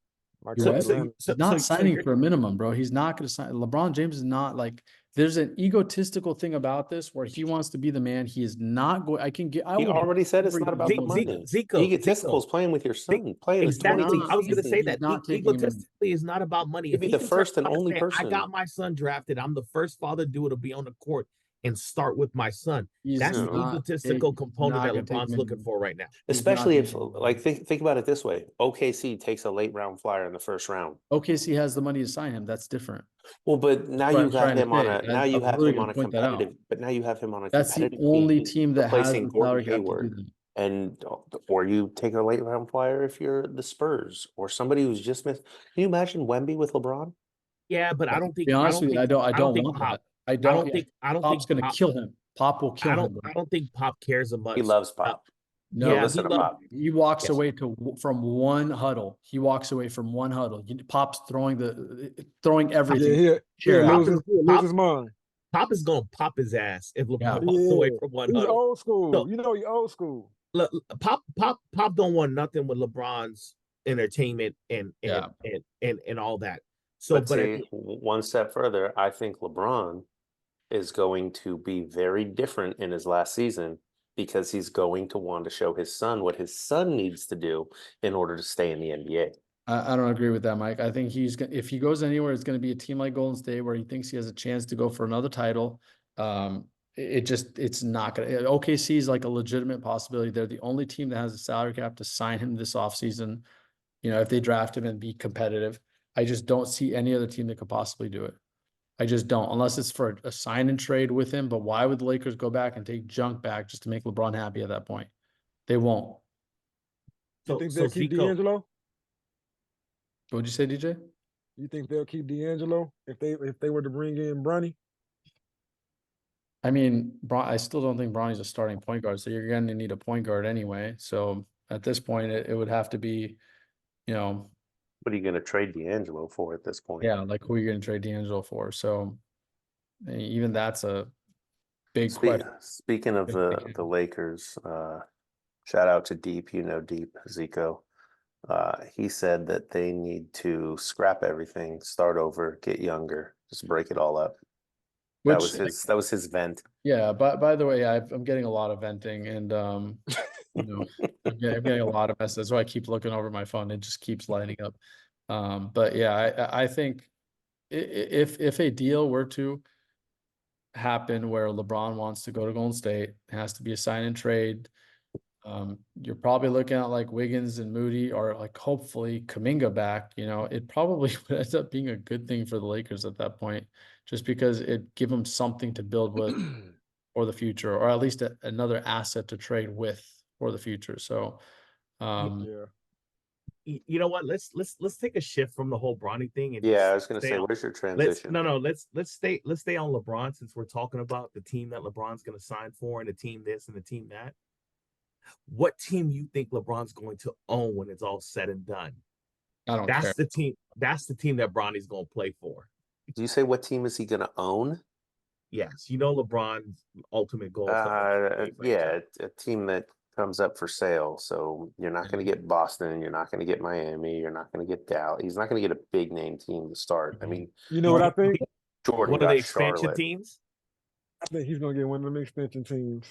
He's not signing for a minimum, bro. He's not going to sign. LeBron James is not like. There's an egotistical thing about this where he wants to be the man. He is not going. He already said it's not about the money. Egotistical is playing with your son. Exactly. I was going to say that. Egotistically is not about money. He'd be the first and only person. I got my son drafted. I'm the first father to do it, to be on the court and start with my son. That's the egotistical component that LeBron's looking for right now. Especially if, like, think about it this way: OKC takes a late round flyer in the first round. OKC has the money to sign him. That's different. Well, but now you have him on a. Now you have him on a competitive. But now you have him on a. That's the only team that has the salary cap to do that. And or you take a late round flyer if you're the Spurs or somebody who's just missed. Can you imagine Wemby with LeBron? Yeah, but I don't think. To be honest with you, I don't want that. I don't think Pop's going to kill him. Pop will kill him. I don't think Pop cares as much. He loves Pop. No, listen to Pop. He walks away from one huddle. He walks away from one huddle. Pop's throwing everything. Lose his mind. Pop is going to pop his ass if LeBron walks away from one huddle. He's old school. So, he's old school. Look, Pop don't want nothing with LeBron's entertainment and all that. So, but see, one step further, I think LeBron is going to be very different in his last season, because he's going to want to show his son what his son needs to do in order to stay in the NBA. I don't agree with that, Mike. I think if he goes anywhere, it's going to be a team like Golden State where he thinks he has a chance to go for another title. It's not going to. OKC is like a legitimate possibility. They're the only team that has a salary cap to sign him this offseason. If they draft him and be competitive. I just don't see any other team that could possibly do it. I just don't, unless it's for a sign and trade with him. But why would the Lakers go back and take junk back just to make LeBron happy at that point? They won't. You think they'll keep D'Angelo? What'd you say, DJ? You think they'll keep D'Angelo if they were to bring in Bronny? I mean, I still don't think Bronny's a starting point guard, so you're going to need a point guard anyway. So at this point, it would have to be, you know, What are you going to trade D'Angelo for at this point? yeah, like who are you going to trade D'Angelo for? So even that's a big question. Speaking of the Lakers, shout out to Deep, Deep, Zico. He said that they need to scrap everything, start over, get younger, just break it all up. That was his vent. Yeah, but by the way, I'm getting a lot of venting, and I'm getting a lot of messages. That's why I keep looking over my phone. It just keeps lighting up. But yeah, I think if a deal were to happen where LeBron wants to go to Golden State, it has to be a sign and trade. You're probably looking at like Wiggins and Moody, or like hopefully Kuminga back. It probably would end up being a good thing for the Lakers at that point, just because it give them something to build with for the future, or at least another asset to trade with for the future. So, Yeah. You know what? Let's take a shift from the whole Bronny thing. And I was going to say, where's your transition? Let's stay on LeBron, since we're talking about the team that LeBron's going to sign for, and the team this and the team that. What team you think LeBron's going to own when it's all said and done? I don't care. That's the team that Bronny's going to play for. Do you say what team is he going to own? Yes, LeBron's ultimate goal. A team that comes up for sale. So you're not going to get Boston. You're not going to get Miami. You're not going to get Dallas. He's not going to get a big name team to start. I mean, you know what I think? Jordan one of the expansion teams. I think he's going to get one of them expansion teams.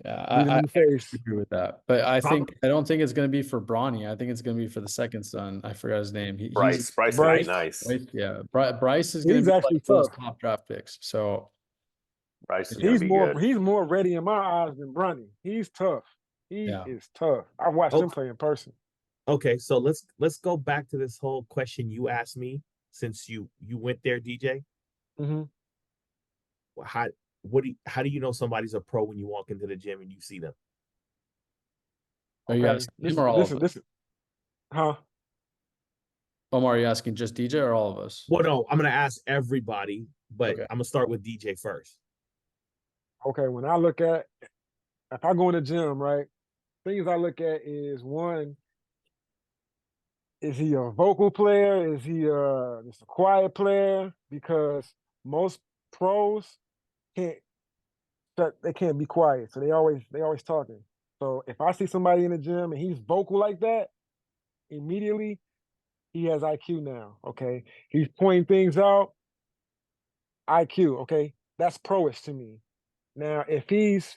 Yeah, I agree with that. But I don't think it's going to be for Bronny. I think it's going to be for the second son. I forgot his name. Bryce would be nice. Yeah, Bryce is going to be actually like those top draft picks. So Bryce is he's more ready in my eyes than Bronny. He's tough. He is tough. I watched him play in person. Okay, so let's go back to this whole question you asked me, since you went there, DJ. Mm-hmm. How do you know somebody's a pro when you walk into the gym and you see them? Okay. Listen. Huh? Omar, are you asking just DJ or all of us? Well, no, I'm going to ask everybody, but I'm going to start with DJ first. Okay, when I look at, if I go in the gym, right, things I look at is, one, is he a vocal player? Is he just a quiet player? Because most pros they can't be quiet, so they always talking. So if I see somebody in the gym and he's vocal like that, immediately he has IQ now. Okay, he's pointing things out. IQ. Okay, that's pro-ish to me. Now, if he's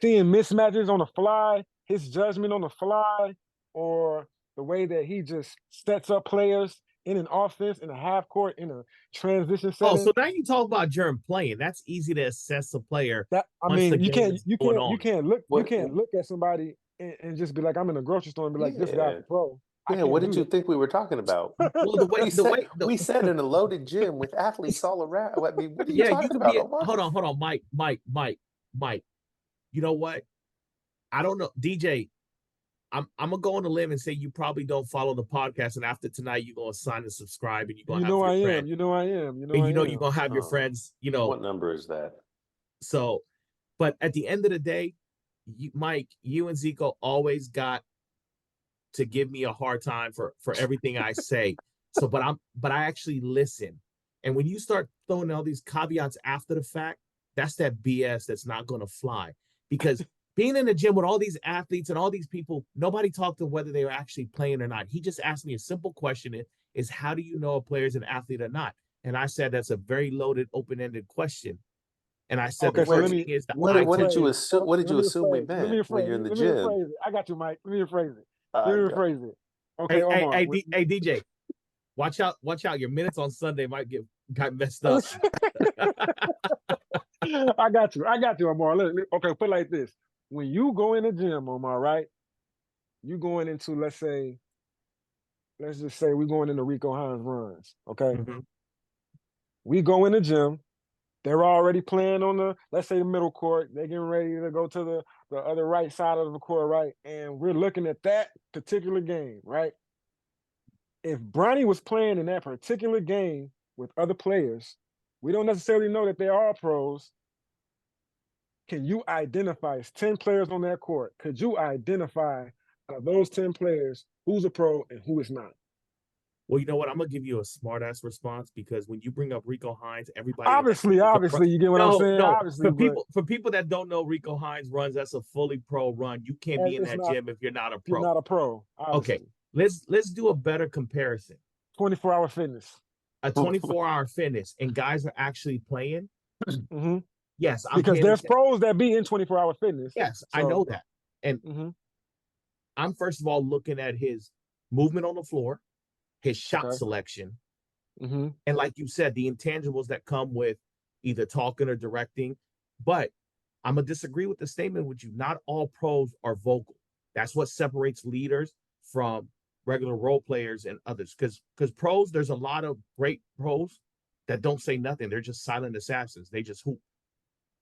seeing mismatches on the fly, his judgment on the fly, or the way that he just sets up players in an offense, in a half court, in a transition setting. Oh, so now you talk about Jerem playing. That's easy to assess a player. You can't look at somebody and just be like, I'm in a grocery store and be like, this guy's a pro. Yeah, what did you think we were talking about? Well, we said in a loaded gym with athletes all around. I mean, what are you talking about? Hold on, Mike. You know what? I don't know, DJ. I'm gonna go on a limb and say you probably don't follow the podcast, and after tonight you're gonna sign and subscribe, and you're gonna have your friends. You know I am. You're gonna have your friends. What number is that? So, but at the end of the day, Mike, you and Zico always got to give me a hard time for everything I say. So, but I actually listen. And when you start throwing all these caveats after the fact, that's that BS that's not going to fly. Because being in the gym with all these athletes and all these people, nobody talked to whether they were actually playing or not. He just asked me a simple question: is how do you know a player is an athlete or not? And I said that's a very loaded, open-ended question. And I said, okay, what did you assume we meant when you're in the gym? I got you, Mike. Let me rephrase it. Okay, hey, DJ, watch out! Your minutes on Sunday might got messed up. I got you, Omar. Okay, put it like this: when you go in the gym, Omar, right? You going into, let's just say we're going into Rico Hines runs, okay? Mm-hmm. We go in the gym. They're already playing on the, let's say, the middle court. They're getting ready to go to the other right side of the court, right? And we're looking at that particular game, right? If Bronny was playing in that particular game with other players, we don't necessarily know that they are pros. Can you identify, it's 10 players on that court, could you identify out of those 10 players who's a pro and who is not? Well, you know what? I'm gonna give you a smart ass response because when you bring up Rico Hines, everybody Obviously, you get what I'm saying? no. Obviously, For people that don't know Rico Hines runs, that's a fully pro run. You can't be in that gym if you're not a pro. You're not a pro. Obviously. Okay, let's do a better comparison. 24-hour fitness. A 24-hour fitness, and guys are actually playing. Mm-hmm. Yes, because there's pros that be in 24-hour fitness. Yes, so, I know that. And I'm first of all looking at his movement on the floor, his shot selection, and like you said, the intangibles that come with either talking or directing. But I'm gonna disagree with the statement with you. Not all pros are vocal. That's what separates leaders from regular role players and others. Because pros, there's a lot of great pros that don't say nothing. They're just silent assassins. They just hoop.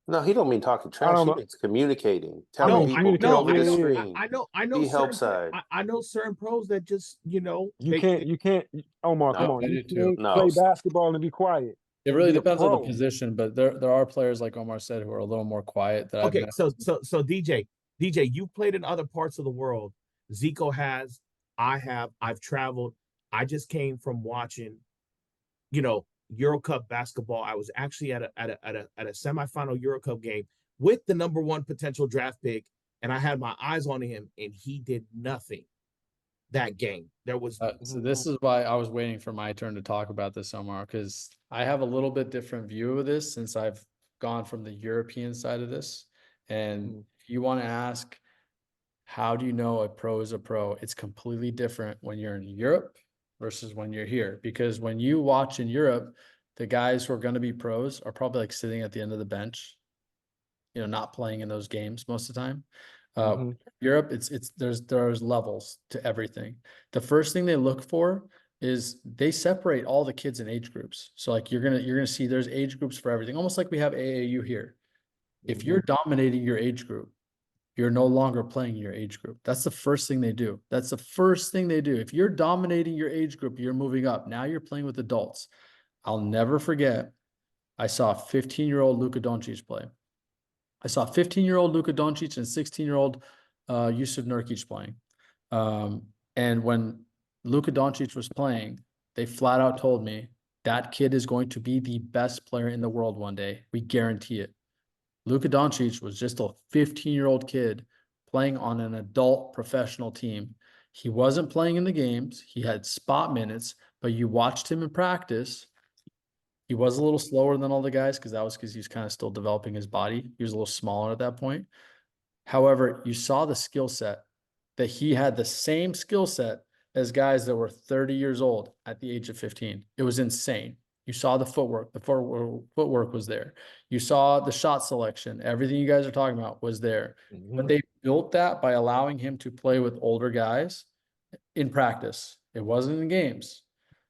No, he don't mean talking trash. He means communicating, telling people get over the screen. I know. He helps side. I know certain pros that just, you can't. Omar, come on. You can't play basketball and be quiet. It really depends on the position, but there are players like Omar said who are a little more quiet. That okay, so DJ, you played in other parts of the world. Zico has, I have, I've traveled. I just came from watching, Euro Cup basketball. I was actually at a semifinal Euro Cup game with the #1 potential draft pick, and I had my eyes on him, and he did nothing that game. There was so this is why I was waiting for my turn to talk about this, Omar, because I have a little bit different view of this since I've gone from the European side of this. And if you want to ask, how do you know a pro is a pro? It's completely different when you're in Europe versus when you're here. Because when you watch in Europe, the guys who are going to be pros are probably like sitting at the end of the bench, not playing in those games most of the time. Europe, there's levels to everything. The first thing they look for is they separate all the kids in age groups. So like you're gonna see there's age groups for everything, almost like we have AAU here. If you're dominating your age group, you're no longer playing your age group. That's the first thing they do. That's the first thing they do. If you're dominating your age group, you're moving up. Now you're playing with adults. I'll never forget, I saw 15-year-old Luka Doncic play. I saw 15-year-old Luka Doncic and 16-year-old Yusuf Nurkic playing. And when Luka Doncic was playing, they flat out told me, that kid is going to be the best player in the world one day. We guarantee it. Luka Doncic was just a 15-year-old kid playing on an adult professional team. He wasn't playing in the games. He had spot minutes, but you watched him in practice. He was a little slower than all the guys because he was kind of still developing his body. He was a little smaller at that point. However, you saw the skill set, that he had the same skill set as guys that were 30 years old at the age of 15. It was insane. You saw the footwork. The footwork was there. You saw the shot selection. Everything you guys are talking about was there. But they built that by allowing him to play with older guys in practice. It wasn't in games.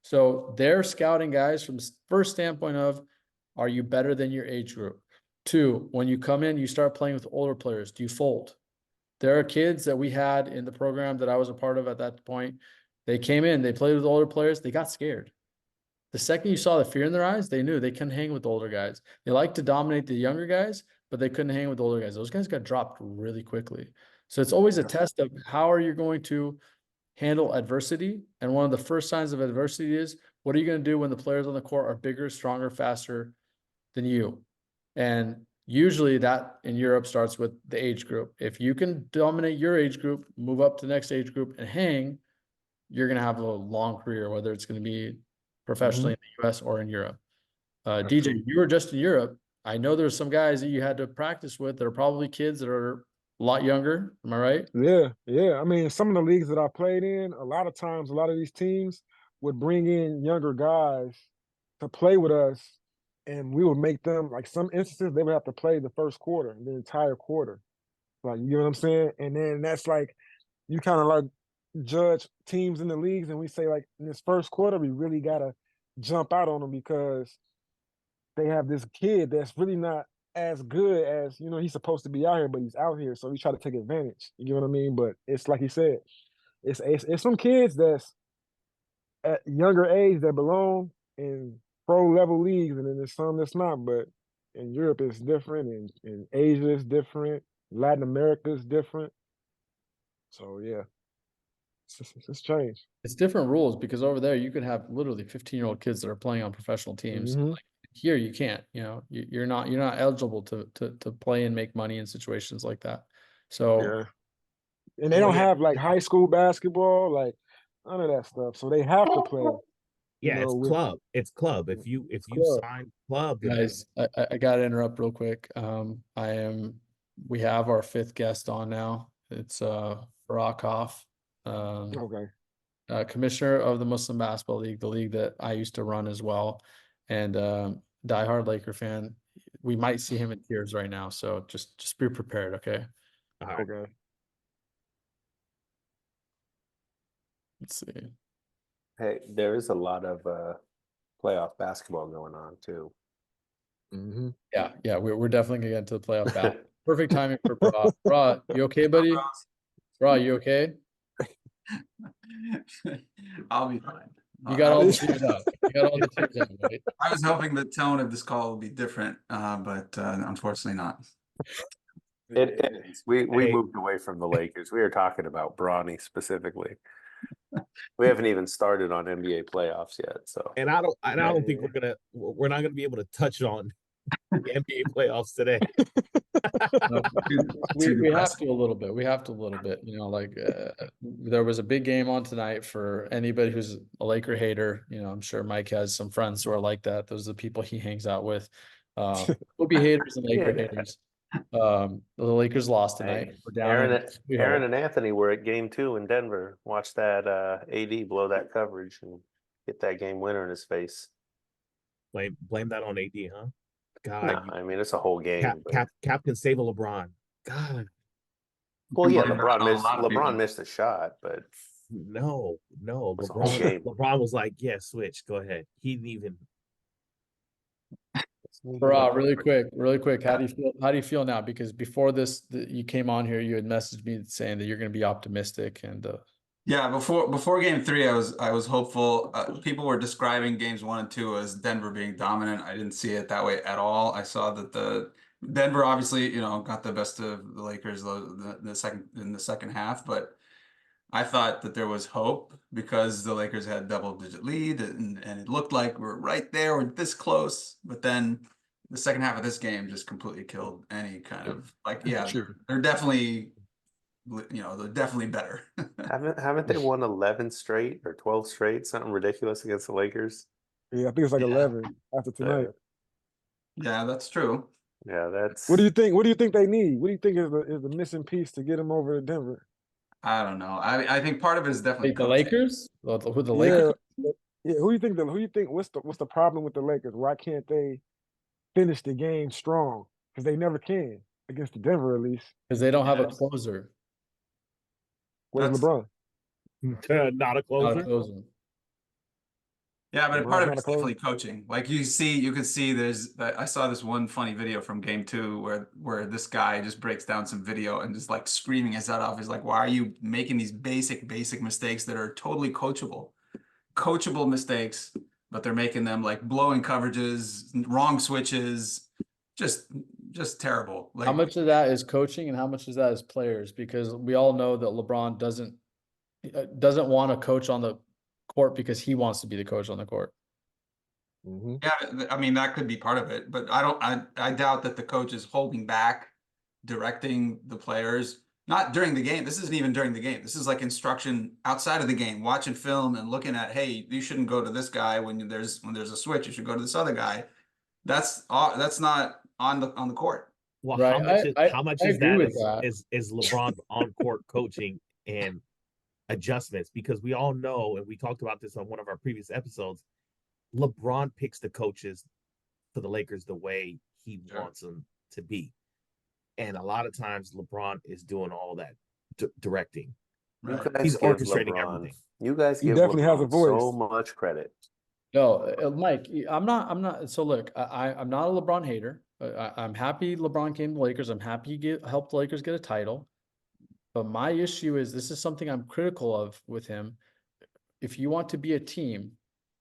So they're scouting guys from the first standpoint of, are you better than your age group? 2, when you come in, you start playing with older players. Do you fold? There are kids that we had in the program that I was a part of at that point. They came in, they played with older players. They got scared. The second you saw the fear in their eyes, they knew they couldn't hang with the older guys. They like to dominate the younger guys, but they couldn't hang with the older guys. Those guys got dropped really quickly. So it's always a test of how are you going to handle adversity. And one of the first signs of adversity is, what are you going to do when the players on the court are bigger, stronger, faster than you? And usually that in Europe starts with the age group. If you can dominate your age group, move up to the next age group and hang, you're going to have a long career, whether it's going to be professionally in the US or in Europe. DJ, you were just in Europe. I know there's some guys that you had to practice with that are probably kids that are a lot younger. Am I right? Yeah. I mean, some of the leagues that I played in, a lot of times, a lot of these teams would bring in younger guys to play with us, and we would make them, like some instances, they would have to play the first quarter, the entire quarter. Like, you know what I'm saying? And then that's like, you kind of like judge teams in the leagues, and we say, like, in this first quarter, we really got to jump out on them because they have this kid that's really not as good as, he's supposed to be out here, but he's out here, so he try to take advantage. You get what I mean? But it's like he said, it's some kids that's at younger age that belong in pro level leagues, and then there's some that's not. But in Europe, it's different, and in Asia, it's different. Latin America is different. So yeah, it's changed. It's different rules because over there you could have literally 15-year-old kids that are playing on professional teams. Mhm. Like here you can't, you're not eligible to play and make money in situations like that. So Yeah, and they don't have like high school basketball, like none of that stuff. So they have to play. Yeah, it's with club. It's club. If you club. sign club, then guys, I gotta interrupt real quick. We have our 5th guest on now. It's Baraa Kahf, Okay. commissioner of the Muslim Basketball League, the league that I used to run as well, and diehard Laker fan. We might see him in tears right now, so just be prepared, okay? all right. Okay. Let's see. Hey, there is a lot of playoff basketball going on too. Mm-hmm. Yeah, we're definitely gonna get into the playoff battle. Perfect timing for Baraa. Baraa, you okay, buddy? Baraa, you okay? I'll be fine. You got all the tears out. You got all the tears out, right? I was hoping the tone of this call would be different, but unfortunately not. We Hey. moved away from the Lakers. We were talking about Bronny specifically. We haven't even started on NBA playoffs yet. So, And I don't think we're not gonna be able to touch on the NBA playoffs today. We have to a little bit. We have to a little bit. There was a big game on tonight for anybody who's a Laker hater. I'm sure Mike has some friends who are like that. Those are the people he hangs out with. We'll be haters and Laker haters. The Lakers lost tonight. hey, We're down. Aaron and Anthony were at game 2 in Denver. Watch that AD blow that coverage and get that game winner in his face. Blame that on AD, huh? God, Nah, I mean, it's a whole game. Cap can save a LeBron. God, Well, yeah, Blame that on a lot of people. LeBron missed a shot, but no. It's a whole game. LeBron was like, yeah, switch, go ahead. He didn't even. Baraa, really quick. How do you feel now? Because before this, you came on here, you had messaged me saying that you're going to be optimistic, and Yeah, before game 3, I was hopeful. People were describing games 1 and 2 as Denver being dominant. I didn't see it that way at all. I saw that the Denver obviously, got the best of the Lakers in the second half, but I thought that there was hope because the Lakers had double-digit lead and it looked like we're right there, we're this close. But then the second half of this game just completely killed any kind of they're definitely, they're definitely better. haven't they won 11 straight or 12 straight? Something ridiculous against the Lakers. Yeah, I think it's like 11 after tonight. Yeah, that's true. Yeah, that's. What do you think? What do you think they need? What do you think is the missing piece to get them over to Denver? I don't know. I think part of it is definitely the Lakers. Who the Yeah, Lakers? yeah. Who do you think? What's the problem with the Lakers? Why can't they finish the game strong? Because they never can against the Denver, at least. Because they don't have a closer. Where's That's- LeBron? Not a closer. Not a closer. Yeah, but LeBron's part of not it's a closer. definitely coaching. Like you can see I saw this one funny video from game 2 where this guy just breaks down some video and just like screaming his head off. He's like, why are you making these basic mistakes that are totally coachable mistakes, but they're making them like blowing coverages, wrong switches, just terrible. Like How much of that is coaching and how much of that is players? Because we all know that LeBron doesn't want to coach on the court because he wants to be the coach on the court. Mm-hmm. Yeah, I mean that could be part of it, but I doubt that the coach is holding back directing the players. Not during the game. This isn't even during the game. This is like instruction outside of the game, watching film and looking at, hey, you shouldn't go to this guy when there's a switch. You should go to this other guy. That's not on the court. Well, Right. how much I is agree that with that. is LeBron on court coaching and adjustments? Because we all know, and we talked about this on one of our previous episodes, LeBron picks the coaches for the Lakers the way he wants them to be. And a lot of times LeBron is doing all that directing. Right. He's orchestrating everything. You guys He give definitely has a LeBron so voice. much credit. No, Mike, I'm not. So look, I'm not a LeBron hater. I'm happy LeBron came to the Lakers. I'm happy he helped the Lakers get a title. But my issue is this is something I'm critical of with him. If you want to be a team,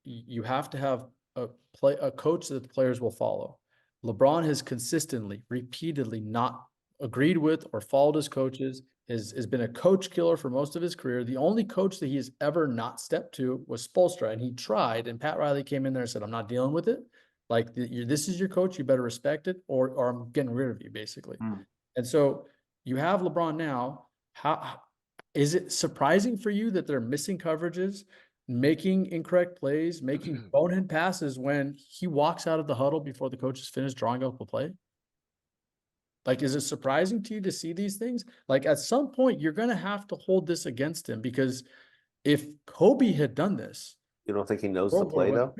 you have to have a coach that the players will follow. LeBron has consistently, repeatedly not agreed with or followed his coaches, has been a coach killer for most of his career. The only coach that he has ever not stepped to was Spoelstra, and he tried, and Pat Riley came in there and said, I'm not dealing with it. Like, this is your coach, you better respect it, or I'm getting rid of you, basically. And so you have LeBron now. How is it surprising for you that they're missing coverages, making incorrect plays, making bonehead passes when he walks out of the huddle before the coach is finished drawing up a play? Like, is it surprising to you to see these things? Like, at some point, you're going to have to hold this against him, because if Kobe had done this, You don't think he knows the World War play I though?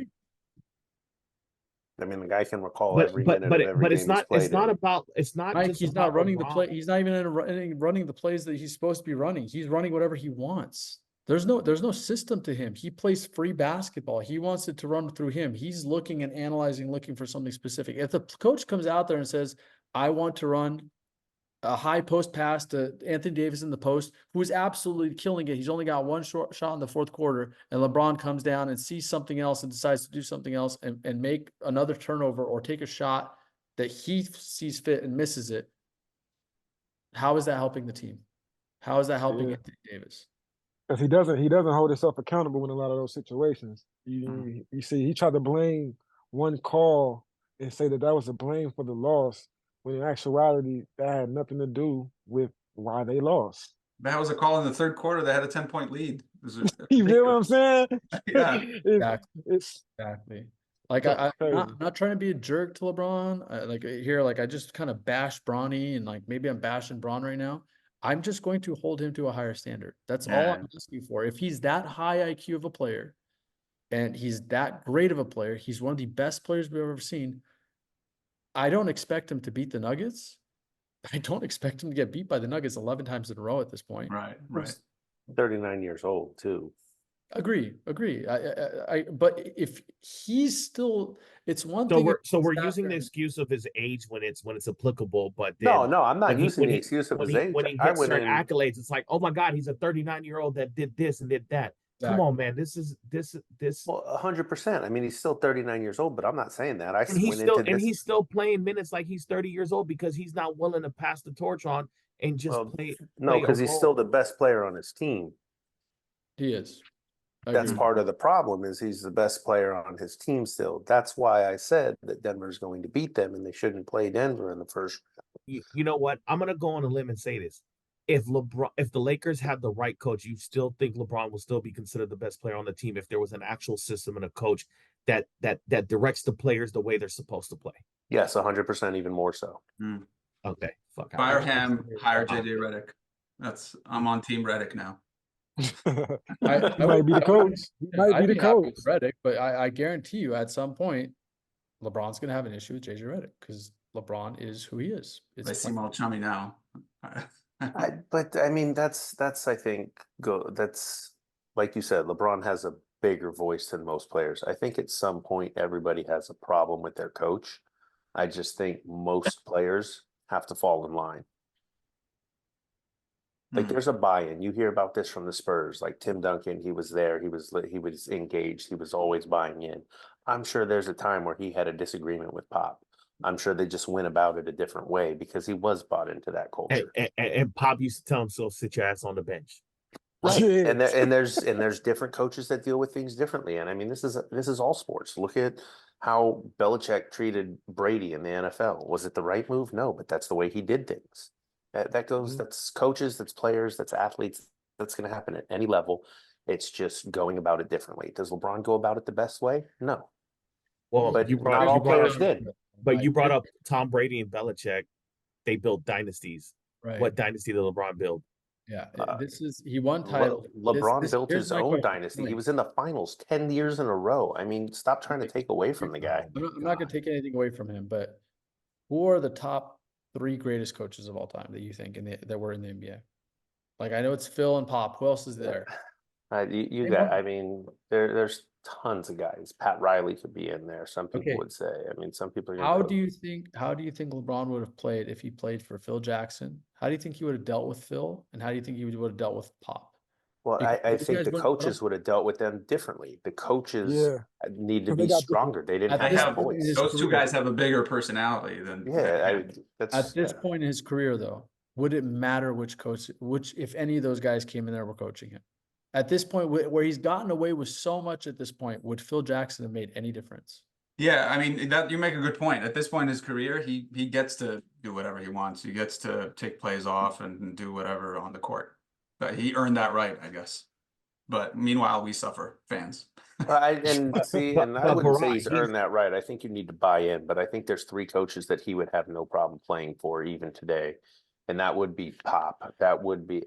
I mean, the guy can recall every minute of every game he's played it's not in. about, it's not Mike, just he's about not running the LeBron. play. He's not even running the plays that he's supposed to be running. He's running whatever he wants. There's no system to him. He plays free basketball. He wants it to run through him. He's looking and analyzing, looking for something specific. If the coach comes out there and says, I want to run a high post pass to Anthony Davis in the post, who is absolutely killing it. He's only got one short shot in the fourth quarter, and LeBron comes down and sees something else and decides to do something else and make another turnover or take a shot that he sees fit and misses it. How is that helping the team? How is that helping Anthony Davis? Because he doesn't hold himself accountable in a lot of those situations. You see, he tried to blame one call and say that was a blame for the loss, when in actuality that had nothing to do with why they lost. That was a call in the third quarter that had a 10-point lead. You feel what I'm saying? Yeah, Exactly. Like, I'm not trying to be a jerk to LeBron. I just kind of bash Bronny, and like maybe I'm bashing Bron right now. I'm just going to hold him to a higher standard. That's all I'm asking for. If he's that high IQ of a player and he's that great of a player, he's one of the best players we've ever seen. I don't expect him to beat the Nuggets. I don't expect him to get beat by the Nuggets 11 times in a row at this point. right. 39 years old too. Agree. But if he's still, it's one thing. So we're using the excuse of his age when it's applicable, but No, then I'm not using the excuse of his age. when he I hits went certain in. accolades, it's like, oh my God, he's a 39-year-old that did this and did that. Come on, man. This. Well, 100%. I mean, he's still 39 years old, but I'm not saying that. He's still playing minutes like he's 30 years old because he's not willing to pass the torch on and just play. No, because he's still the best player on his team. He is. That's part of the problem, is he's the best player on his team still. That's why I said that Denver's going to beat them and they shouldn't play Denver in the first round. You know what? I'm going to go on a limb and say this. If the Lakers had the right coach, you still think LeBron will still be considered the best player on the team if there was an actual system and a coach that directs the players the way they're supposed to play? Yes, 100%, even more so. Okay. Fuck. Fire him, hire JJ Redick. I'm on Team Redick now. I might be the coach. Might be the coach. Redick, but I guarantee you, at some point, LeBron's going to have an issue with JJ Redick because LeBron is who he is. They seem all chummy now. But I mean, that's I think that's like you said, LeBron has a bigger voice than most players. I think at some point everybody has a problem with their coach. I just think most players have to fall in line. Like there's a buy-in. You hear about this from the Spurs, like Tim Duncan, he was there, he was engaged, he was always buying in. I'm sure there's a time where he had a disagreement with Pop. I'm sure they just went about it a different way because he was bought into that culture. And Pop used to tell himself, sit your ass on the bench. Right. And there's different coaches that deal with things differently. And I mean, this is all sports. Look at how Belichick treated Brady in the NFL. Was it the right move? No, but that's the way he did things. That goes, that's coaches, that's players, that's athletes. That's going to happen at any level. It's just going about it differently. Does LeBron go about it the best way? No. Well, but not all players did. But you brought up Tom Brady and Belichick. They built dynasties. Right. What dynasty did LeBron build? Yeah, he won titles. LeBron built his own dynasty. He was in the finals 10 years in a row. I mean, stop trying to take away from the guy. I'm not going to take anything away from him, but who are the top 3 greatest coaches of all time that you think that were in the NBA? Like, I know it's Phil and Pop. Who else is there? You got. I mean, there's tons of guys. Pat Riley could be in there. Some people Okay. would say. I mean, some people are gonna How go, do you think LeBron would have played if he played for Phil Jackson? How do you think he would have dealt with Phil? And how do you think he would have dealt with Pop? well, Because I those think guys the wouldn't put coaches up- would have dealt with them differently. The coaches Yeah. need to 'Cause they be got different- stronger. They didn't At have this the point in voice. his Those two career- guys have a bigger personality than Yeah, that's At this point in his career, though, would it matter which coach, if any of those guys came in there were coaching him? At this point, where he's gotten away with so much at this point, would Phil Jackson have made any difference? Yeah, I mean that you make a good point. At this point in his career, he gets to do whatever he wants. He gets to take plays off and do whatever on the court. But he earned that right, I guess. But meanwhile, we suffer, fans. And I wouldn't say Baraa, he's earned that right. I think you need to buy in, but I think there's 3 coaches that he would have no problem playing for even today. And that would be Pop. That would be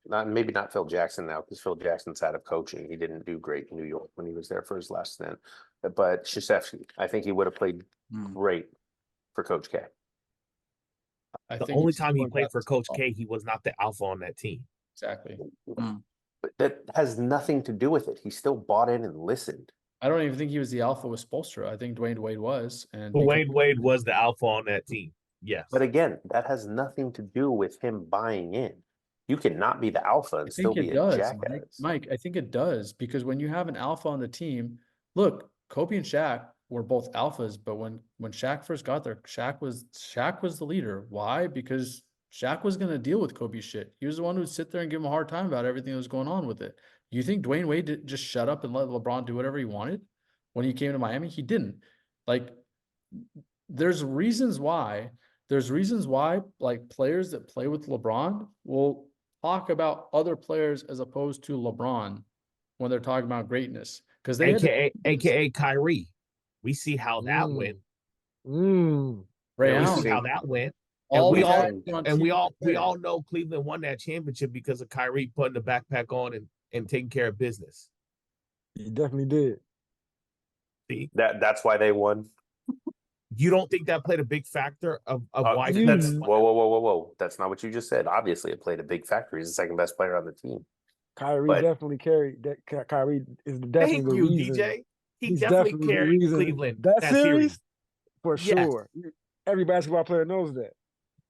maybe not Phil Jackson now, because Phil Jackson's out of coaching. He didn't do great in New York when he was there for his last stint. But Krzyzewski, I think he would have played great for Coach K. I The think only he's time he going played back for to Coach Paul. K, he was not the alpha on that team. Exactly. But that has nothing to do with it. He still bought in and listened. I don't even think he was the alpha with Spoelstra. I think Dwayne Wade was. And Dwayne Wade was the alpha on that team. Yes. But again, that has nothing to do with him buying in. You cannot be the alpha I and still think be it a does, jackass. Mike. I think it does, because when you have an alpha on the team, look, Kobe and Shaq were both alphas, but when Shaq first got there, Shaq was the leader. Why? Because Shaq was going to deal with Kobe's shit. He was the one who would sit there and give him a hard time about everything that was going on with it. You think Dwayne Wade did just shut up and let LeBron do whatever he wanted when he came to Miami? He didn't. Like, there's reasons why like players that play with LeBron will talk about other players as opposed to LeBron when they're talking about greatness. Because they AKA Kyrie. We see how that went. Ray We Allen. see how that went. All we we all- had on And we TV all know Cleveland won that championship because of Kyrie putting the backpack on and taking care of business. He definitely did. See? That's why they won. You don't think that played a big factor of why that's- Whoa. That's not what you just said. Obviously, it played a big factor. He's the second best player on the team. Kyrie But- definitely carried that. Kyrie is definitely Thank the you, reason. DJ. He He's definitely definitely the carried reason. Cleveland That that series. for Yes. sure. Every basketball player knows that.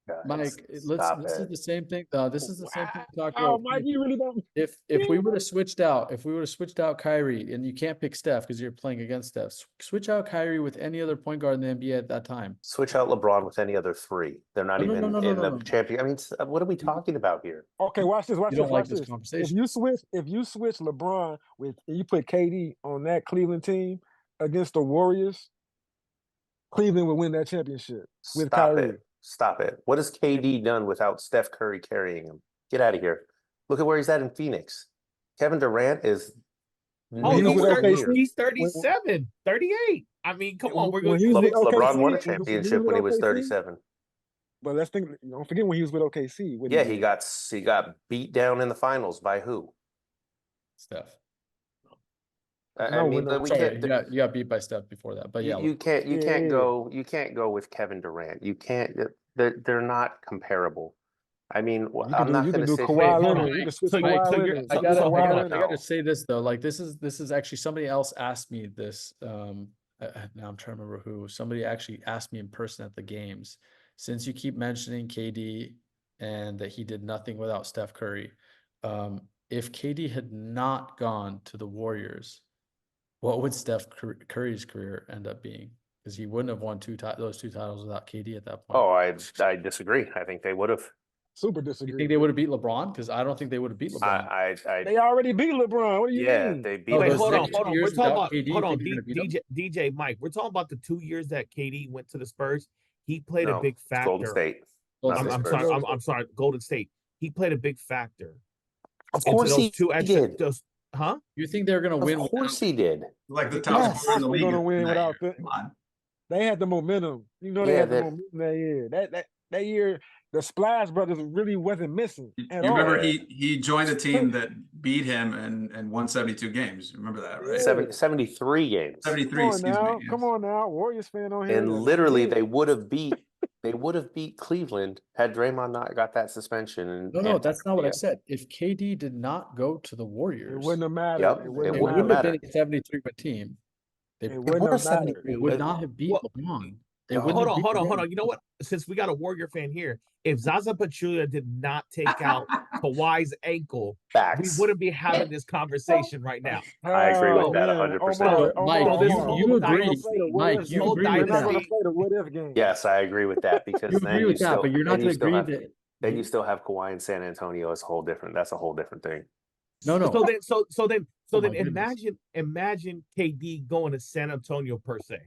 Guys, Mike, this stop is it. the same thing. This is the same thing we talked Oh, about. Mike, you really don't. If we would have switched out Kyrie, and you can't pick Steph because you're playing against Steph, switch out Kyrie with any other point guard in the NBA at that time. Switch out LeBron with any other 3. They're not No, even no, in the no. champion. I mean, what are we talking about here? Okay, watch this. You don't like this conversation. If you switch LeBron with and you put KD on that Cleveland team against the Warriors, Cleveland would win that championship with Kyrie. Stop it. What has KD done without Steph Curry carrying him? Get out of here. Look at where he's at in Phoenix. Kevin Durant is Oh, He was with OKC. he's 37, 38. I mean, come on. We're When going he was with LeBron won a OKC, championship when he was 37. But let's think. Don't forget when he was with OKC. what Yeah, did. he got beat down in the finals by who? Steph. I No, mean, when we Sorry, can't. you got beat by Steph before that. But yeah, You can't Yeah. you can't go with Kevin Durant. You can't. They're not comparable. I mean, I'm not You going can to do say. Kawhi hold Leonard. on. You can switch So you- Kawhi so you're- Leonard. I so- gotta, so I hold gotta, on. I gotta No. say this though. Like this is actually somebody else asked me this. Now I'm trying to remember who. Somebody actually asked me in person at the games. Since you keep mentioning KD and that he did nothing without Steph Curry, if KD had not gone to the Warriors, what would Steph Curry's career end up being? Because he wouldn't have won those two titles without KD at that point. Oh, I disagree. I think they would have. Super You disagree. think they would have beat LeBron? Because I don't think they would have beat LeBron. They already beat LeBron. What do you Yeah, mean? they beat. Oh, Wait, those hold on, next hold 2 on. years We're talking without about KD, hold you on, think they're gonna beat them? DJ Mike. We're talking about the 2 years that KD went to the Spurs. He played a big factor. Golden State. Golden Not I'm the State. sorry. Spurs. I'm sorry. Golden State. He played a big factor. Of into course those he two extra. did. Huh? You think they're gonna Of win? course he did. Like the Yes. top scorer in the They're league. gonna win in that without year. the- Come on. They had the momentum. You know they Yeah, had the that- momentum that year. That year, the Splash Brothers really wasn't missing You at remember all. he joined a team that beat him and won 72 games. Remember that, right? Yeah. 73 games. 73, Come on excuse now. me. Come on now. Warriors fan on here. And literally they would have beat They would have beat Cleveland had Draymond not got that suspension. And, No, and that's not what I yeah. said. If KD did not go to the It Warriors, wouldn't have mattered. Yep, It it wouldn't they have wouldn't would have mattered. been a 73-win team. They It It wouldn't have was mattered. 73. would not have beat Well, LeBron. They No. wouldn't have beat hold LeBron. on. You know what? Since we got a Warrior fan here, if Zaza Pachulia did not take out Kawhi's ankle, we Facts. wouldn't be having this conversation right now. I agree with Oh, that man. 100%. So, Mike, So this Omar. whole you We're not gonna agree. play the what Mike, if you whole game. agree We're with not gonna that. dynasty, play the what if game. Yes, I agree with that because You then agree with that, still, but you're not then going you to still agree have, that. then you still have Kawhi in San Antonio. It's a whole different. That's a whole different thing. No. So then Oh my goodness. imagine KD going to San Antonio per se.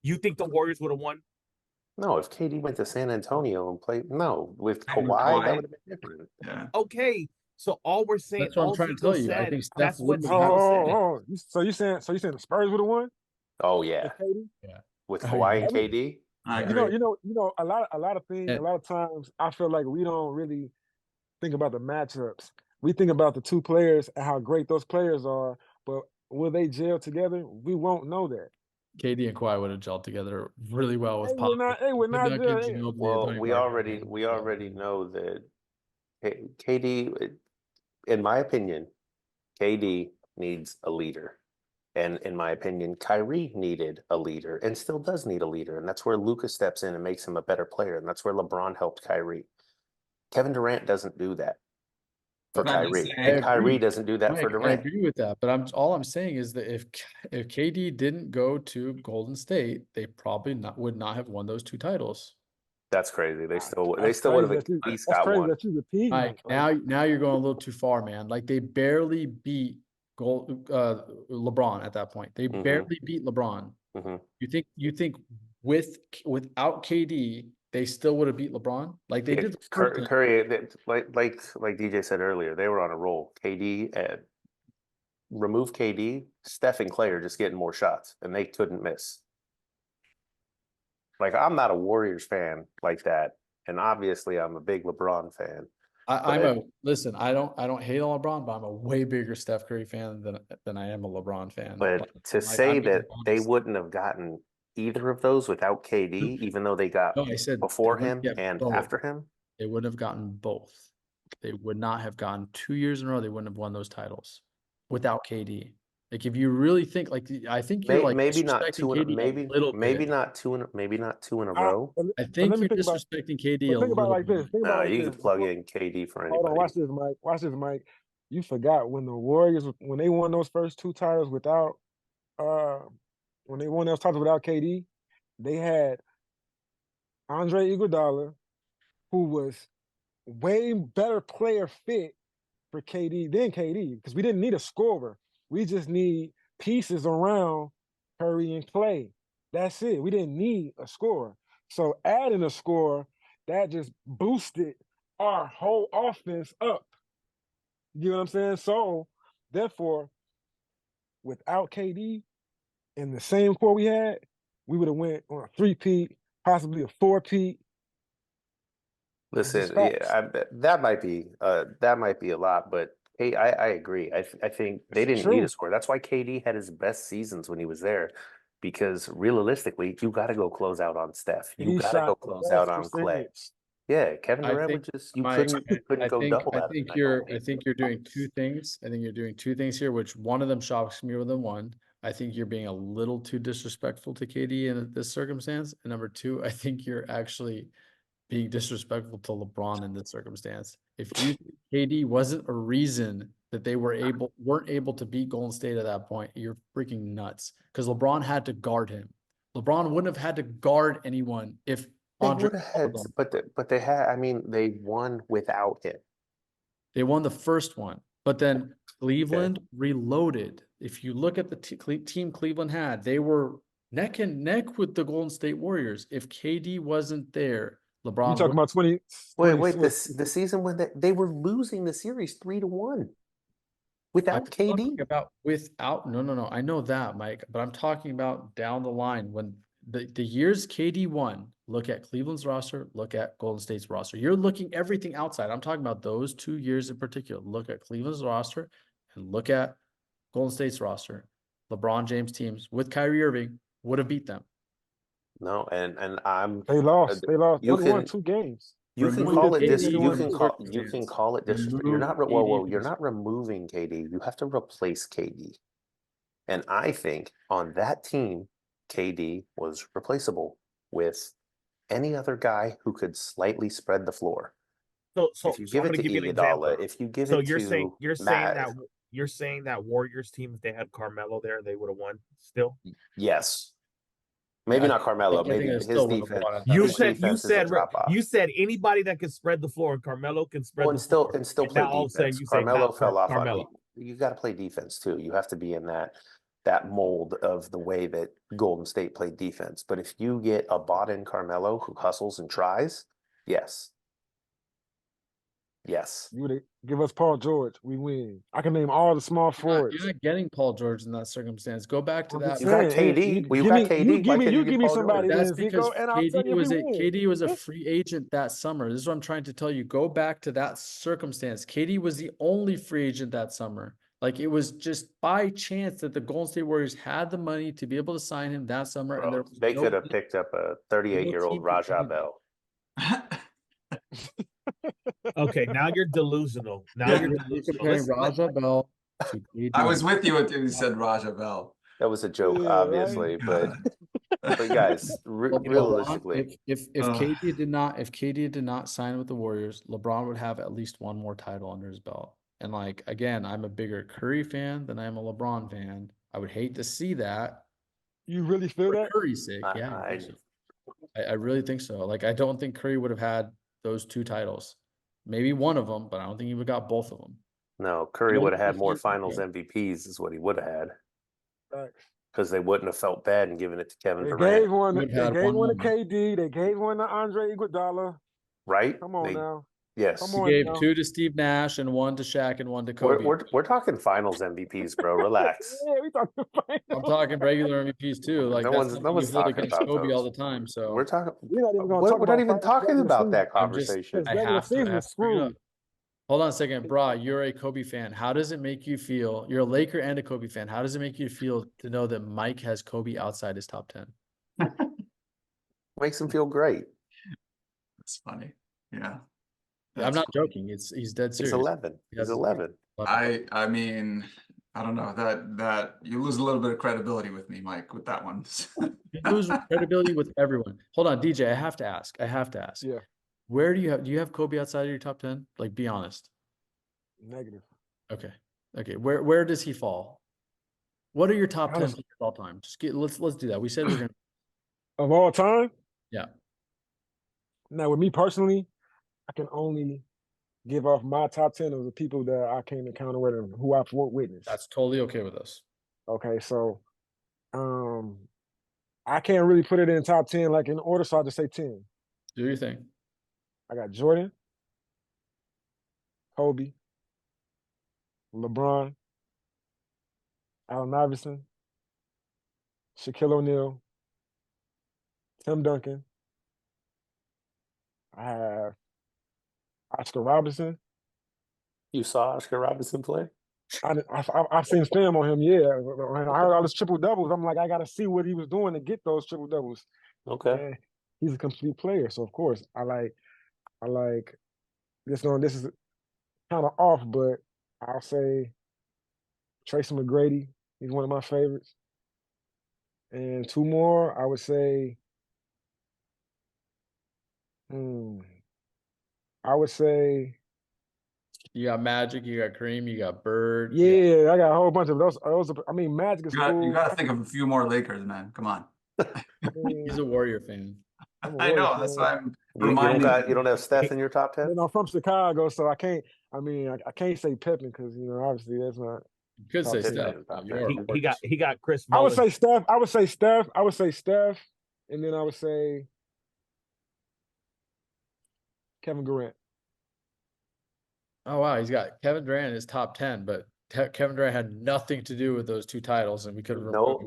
You think the Warriors would have won? No, if KD went to San Antonio and played, no, with And Kawhi, that Kawhi. would have been different. Yeah. Okay, so all we're saying, That's what I'm all trying to Zico tell you. I said, think Steph that's what wouldn't Oh, have Zico had- said. So you saying the Spurs would have won? Oh With yeah, KD? with Oh, Kawhi yeah. and KD. I You agree. know, a lot of things, Yeah. a lot of times I feel like we don't really think about the matchups. We think about the two players and how great those players are, but will they gel together? We won't know that. KD and Kawhi would have gelled together really well with Hey, Pop. we're not Nurkic, gel. Ginobili, Well, Tony we Parker. already know that KD, in my opinion, KD needs a leader. And in my opinion, Kyrie needed a leader and still does need a leader. And that's where Luka steps in and makes him a better player. And that's where LeBron helped Kyrie. Kevin Durant doesn't do that for But I'm just Kyrie. saying- And Kyrie doesn't do that Mike, for I Durant. agree with that, but all I'm saying is that if KD didn't go to Golden State, they probably would not have won those two titles. That's crazy. They still would That's have crazy at least that's got crazy one. that you repeating Mike, it. now you're going a little too far, man. Like they barely beat LeBron at that point. They Mhm. barely beat LeBron. Mhm. You think without KD, they still would have beat LeBron? Like they Yeah, did the first thing. Curry, like DJ said earlier, they were on a roll. KD remove KD, Steph and Clay are just getting more shots, and they couldn't miss. Like I'm not a Warriors fan like that, and obviously I'm a big LeBron fan. Listen, I don't hate on LeBron, but I'm a way bigger Steph Curry fan than I am a LeBron fan. But to say that they wouldn't have gotten either of those without KD, even though they got No, I said before they wouldn't him get and both. after him, They wouldn't have gotten both. They would not have gotten 2 years in a row. They wouldn't have won those titles without KD. Like if you really think, like I think you're like maybe not disrespecting two in KD a little maybe bit. not two in a row. I But think let me you're think about disrespecting KD but a think about it little like this. bit. Think about Nah, it like you this. can plug in KD for Hold on, anybody. watch this, Mike. Watch this, Mike. You forgot when the Warriors when they won those first two titles without when they won those titles without KD, they had Andre Iguodala, who was way better player fit for KD than KD because we didn't need a scorer. We just need pieces around Curry and Clay. That's it. We didn't need a scorer. So adding a scorer, that just boosted our whole offense up. You know what I'm saying? So therefore, without KD and the same core we had, we would have went on a 3-peat, possibly a 4-peat. Listen, yeah, that might be a lot, but hey, I agree. I think they didn't need a score. That's why KD had his best seasons when he was there, because realistically, you got to go close out on Steph. You got to go close out on Clay. Yeah, Kevin Durant would just couldn't go double out. I think you're doing two things. I think you're doing two things here, which one of them shocks me more than one. I think you're being a little too disrespectful to KD in this circumstance. And number two, I think you're actually being disrespectful to LeBron in this circumstance. If you KD wasn't a reason that they weren't able to beat Golden State at that point, you're freaking nuts. Because LeBron had to guard him. LeBron wouldn't have had to guard anyone if Andre but they had. I mean, they won without him. They won the first one, but then Cleveland reloaded. If you look at the team Cleveland had, they were neck and neck with the Golden State Warriors. If KD wasn't there, LeBron. You talking about 20? Wait. The season when they were losing the series 3-1 without KD. No. I know that, Mike, but I'm talking about down the line when the years KD won. Look at Cleveland's roster. Look at Golden State's roster. You're looking everything outside. I'm talking about those 2 years in particular. Look at Cleveland's roster and look at Golden State's roster. LeBron James teams with Kyrie Irving would have beat them. No, and I'm They lost. They lost. They you only won can 2 games. you can Remove call it this. KD You from can the call circumstance. it disrespect. You're Remove not whoa, KD you're from not removing KD. You have to replace KD. And I think on that team, KD was replaceable with any other guy who could slightly spread the floor. So If you give I'm it going to to give you an example. Iguodala, if you give So it to you're Matt, saying that Warriors team, if they had Carmelo there, they would have won still. yes. Maybe Yeah, not Carmelo. I think Maybe it his still would've defense. won at that You point. His said defense is a drop off. you said anybody that can spread the floor, and Carmelo can spread the floor. And still And play now all of a sudden defense. you say Carmelo not fell off Carmelo. on you got to play defense too. You have to be in that mold of the way that Golden State played defense. But if you get a bought-in Carmelo who hustles and tries, yes. Yes. You would give us Paul George, we win. I can name all the small forwards. You're not getting Paul George in that circumstance. Go back to I'm that. just You got saying, KD. Well, you give got me, KD. Why couldn't you give get me Paul somebody George? That's then, because Zico, and I'll tell you if we win. KD was a free agent that summer. This is what I'm trying to tell you. Go back to that circumstance. KD was the only free agent that summer. Like it was just by chance that the Golden State Warriors had the money to be able to sign him that summer, and there was They no could have picked up a 38-year-old team could Rajah do Bell. Okay, now you're delusional. Now Yeah. you're You're delusional. comparing Rajah Bell to KD. I was with you until you said Rajah Bell. That was a joke, Yeah, obviously, but guys, realistically, if KD did not sign with the Warriors, LeBron would have at least one more title under his belt. And like again, I'm a bigger Curry fan than I am a LeBron fan. I would hate to see that You really feel for that? Curry's sake. Yeah, I really think so. Like I don't think Curry would have had those 2 titles. Maybe one of them, but I don't think he would have got both of them. no, Curry The would have only had more thing- finals MVPs is what he would have had. Facts. Because they wouldn't have felt bad in giving it to Kevin They Durant. gave one. Would They have gave one one to more. KD. They gave one to Andre Iguodala. Right? Come on now. Yes. Come He on gave now. 2 to Steve Nash and 1 to Shaq and 1 to Kobe. We're talking finals MVPs, bro. Relax. Yeah, we talking I'm finals. talking regular MVPs too. Like No that's one's something you hold talking against about Kobe all those. the time. So We're talking. We're not even gonna talk We're not about even finals talking regular about season. that I'm just conversation. Because I regular have to season is bring it up. screwed. Hold on a second, Baraa. You're a Kobe fan. How does it make you feel? You're a Laker and a Kobe fan. How does it make you feel to know that Mike has Kobe outside his top 10? Makes him feel great. That's funny. Yeah. I'm not joking. He's dead serious. He's 11. He's 11. I mean, I don't know that you lose a little bit of credibility with me, Mike, with that one. You lose credibility with everyone. Hold on, DJ. I have to ask. Yeah, Where do you have Kobe outside of your top 10? Like, be honest. negative. Okay. Where does he fall? What are your top 10 Honestly. players of all time? Let's do that. We said we're gonna. Of all time? Yeah. Now, with me personally, I can only give off my top 10 of the people that I came encounter with and who I've witnessed. That's totally okay with us. Okay, so I can't really put it in top 10 like in order, so I'll just say 10. Do your thing. I got Jordan, Kobe, LeBron, Allen Iverson, Shaquille O'Neal, Tim Duncan. I have Oscar Robertson. You saw Oscar Robinson play? I've seen film on him, yeah. When I heard all his triple doubles, I'm like, I got to see what he was doing to get those triple doubles. Okay. And he's a complete player, so of course I like this. This is kind of off, but I'll say Tracy McGrady. He's one of my favorites. And 2 more, I would say. I would say. You got Magic, you got Kareem, you got Bird. Yeah, I got a whole bunch of those. I mean, Magic is cool. You got to think of a few more Lakers, man. Come on. He's a Warrior fan. I know. That's why I'm You reminding. don't have Steph in your top 10? I'm from Chicago, so I can't. I mean, I can't say Pippen because obviously that's not. You could say Pippen, Steph. Pippen. He got Chris I would Mullin. say Steph. I would say Steph, and then I would say Kevin Durant. Oh wow, he's got Kevin Durant in his top 10, but Kevin Durant had nothing to do with those 2 titles, and we could have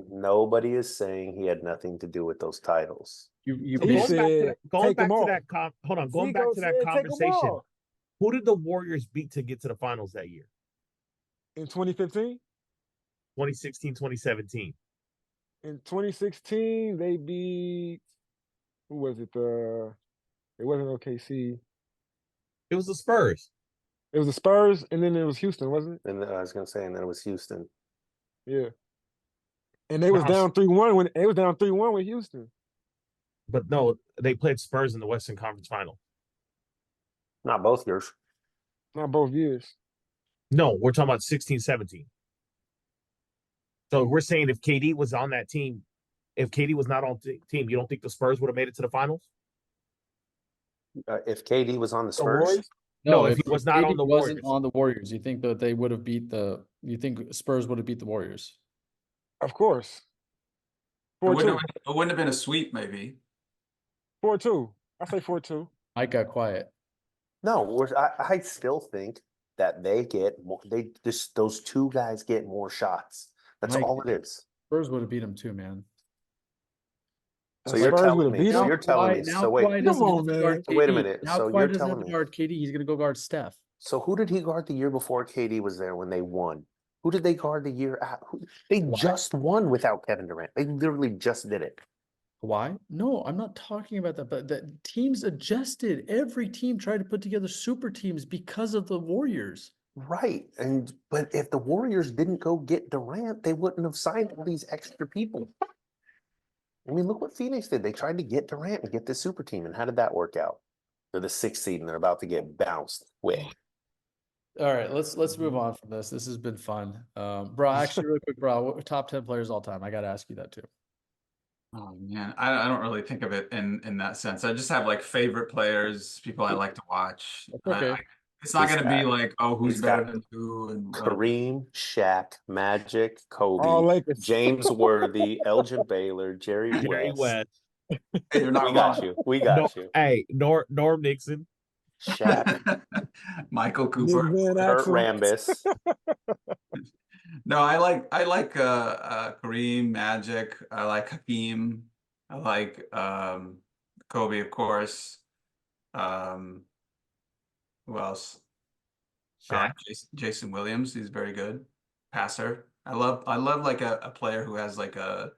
Nobody is saying he had nothing to do with those titles. You He said, Going take back them to all. that hold on, going back Zico to that said, take 'em conversation. all. Who did the Warriors beat to get to the finals that year? In 2015, 2016, 2017. in 2016, they beat Who was it? It wasn't OKC. It was the Spurs. It was the Spurs, and then it was Houston, wasn't it? And I was gonna say, and then it was Houston. Yeah. And they was Nah, down 3-1 when it was down 3-1 with Houston. But no, they played Spurs in the Western Conference Final. Not both years. Not both years. No, we're talking about 16-17. So we're saying if KD was on that team, if KD was not on the team, you don't think the Spurs would have made it to the finals? If KD was on the The Spurs, Warriors? No, if he was not KD on the wasn't Warriors. on the Warriors, you think that they would have beat you think Spurs would have beat the Warriors? Of course. It 4-2. wouldn't have been a sweep, maybe. 4-2. I say 4-2. Mike got quiet. no, I still think that they get more. They just those two guys get more shots. That's Mike, all it is. Spurs would have beat him too, man. The So you're Spurs telling would have me. beat So them? you're telling me. Now So wait. Kawhi doesn't Come have on, to man. guard So wait a KD. minute. Now So Kawhi you're doesn't have telling to me. guard KD. He's going to go guard Steph. So who did he guard the year before KD was there when they won? Who did they guard the year at? They just won without Kevin Durant. They literally just did it. Kawhi? No, I'm not talking about that. But the teams adjusted. Every team tried to put together super teams because of the Warriors. Right. But if the Warriors didn't go get Durant, they wouldn't have signed all these extra people. I mean, look what Phoenix did. They tried to get Durant and get this super team. And how did that work out? They're the 6th seed and they're about to get bounced quick. All right, let's move on from this. This has been fun. Bro, actually, really quick, bro, what top 10 players all time? I got to ask you that too. Oh man, I don't really think of it in that sense. I just have like favorite players, people I like to watch. Okay. It's not He's going to be got- like, oh, who's he's better got than who and whatever. Kareem, Shaq, Magic, All Kobe, Lakers. James Worthy, Elgin Baylor, Jerry Jerry West. West. Hey, you're not We got wrong. you. We got you. Hey, Norm Nixon. Shaq, Michael Nick Cooper. Van Kurt Axel. Rambis. No, I like Kareem, Magic. I like Hakeem. I like Kobe, of course. Who else? Shaq. Jason Williams. He's very good passer. I love like a player who has like a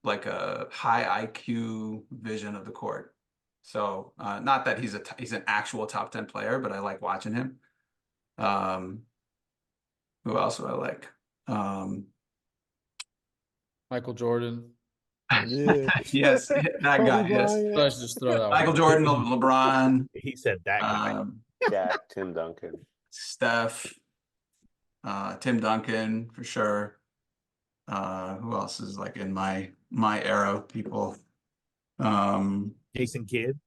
high IQ vision of the court. So not that he's an actual top 10 player, but I like watching him. Who else do I like? Michael Jordan. Yeah. Yes, that Kobe guy. Yes, Bryant. Let's just throw that Michael one. Jordan, LeBron, He said that guy. Shaq, Tim Duncan. Steph, Tim Duncan for sure. Who else is like in my era of people? Jason Kidd.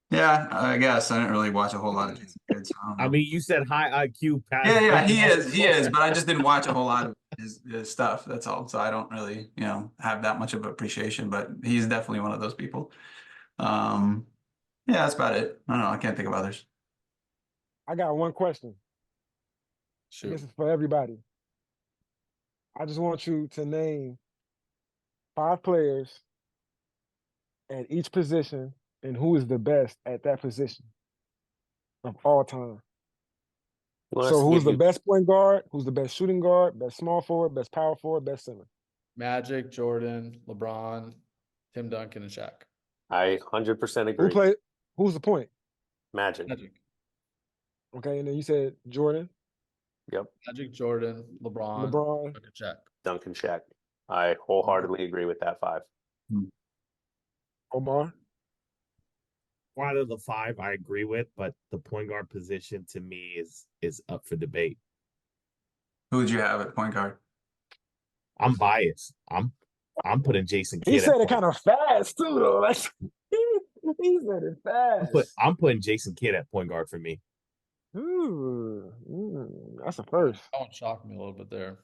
Yeah, I guess I didn't really watch a whole lot of Jason Kidd. So I don't know. I mean, you said high IQ pass. Yeah, he is, but I just didn't watch a whole lot of his stuff. That's all. So I don't really, have that much of appreciation. But he's definitely one of those people. Yeah, that's about it. I don't know. I can't think of others. I got one question. Shoot. This is for everybody. I just want you to name 5 players at each position and who is the best at that position of all time. Well, let's So who's give the you- best point guard? Who's the best shooting guard? Best small forward? Best power forward? Best center? Magic, Jordan, LeBron, Tim Duncan, and Shaq. I 100% agree. Who's the point? Magic. Magic. Okay, and then you said Jordan, Yep. Magic, Jordan, LeBron, LeBron. Duncan, Shaq. Duncan, Shaq. I wholeheartedly agree with that 5. Omar. One of the 5 I agree with, but the point guard position to me is up for debate. Who would you have at point guard? I'm biased. I'm putting Jason Kidd. He at said it point- kind of fast too, though. Like, he said it fast. I'm putting Jason Kidd at point guard for me. That's a first. That one shocked me a little bit there.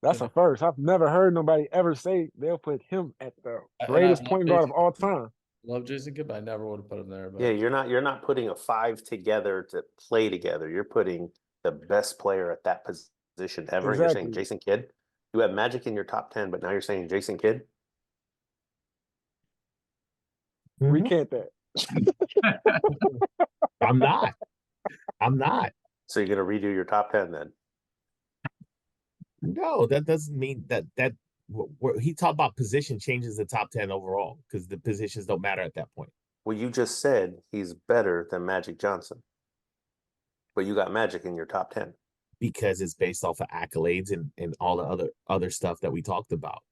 That's a first. I've never heard nobody ever say they'll put him at the greatest point guard of all time. Love Jason Kidd, but I never would have put him there. But Yeah, you're not putting a 5 together to play together. You're putting the best player at that position ever. And you're saying Exactly. Jason Kidd. You have Magic in your top 10, but now you're saying Jason Kidd. Recant that. I'm not. I'm not. So you're gonna redo your top 10 then? No, that doesn't mean that he talked about position changes the top 10 overall because the positions don't matter at that point. Well, you just said he's better than Magic Johnson, but you got Magic in your top 10. Because it's based off of accolades and all the other stuff that we talked about.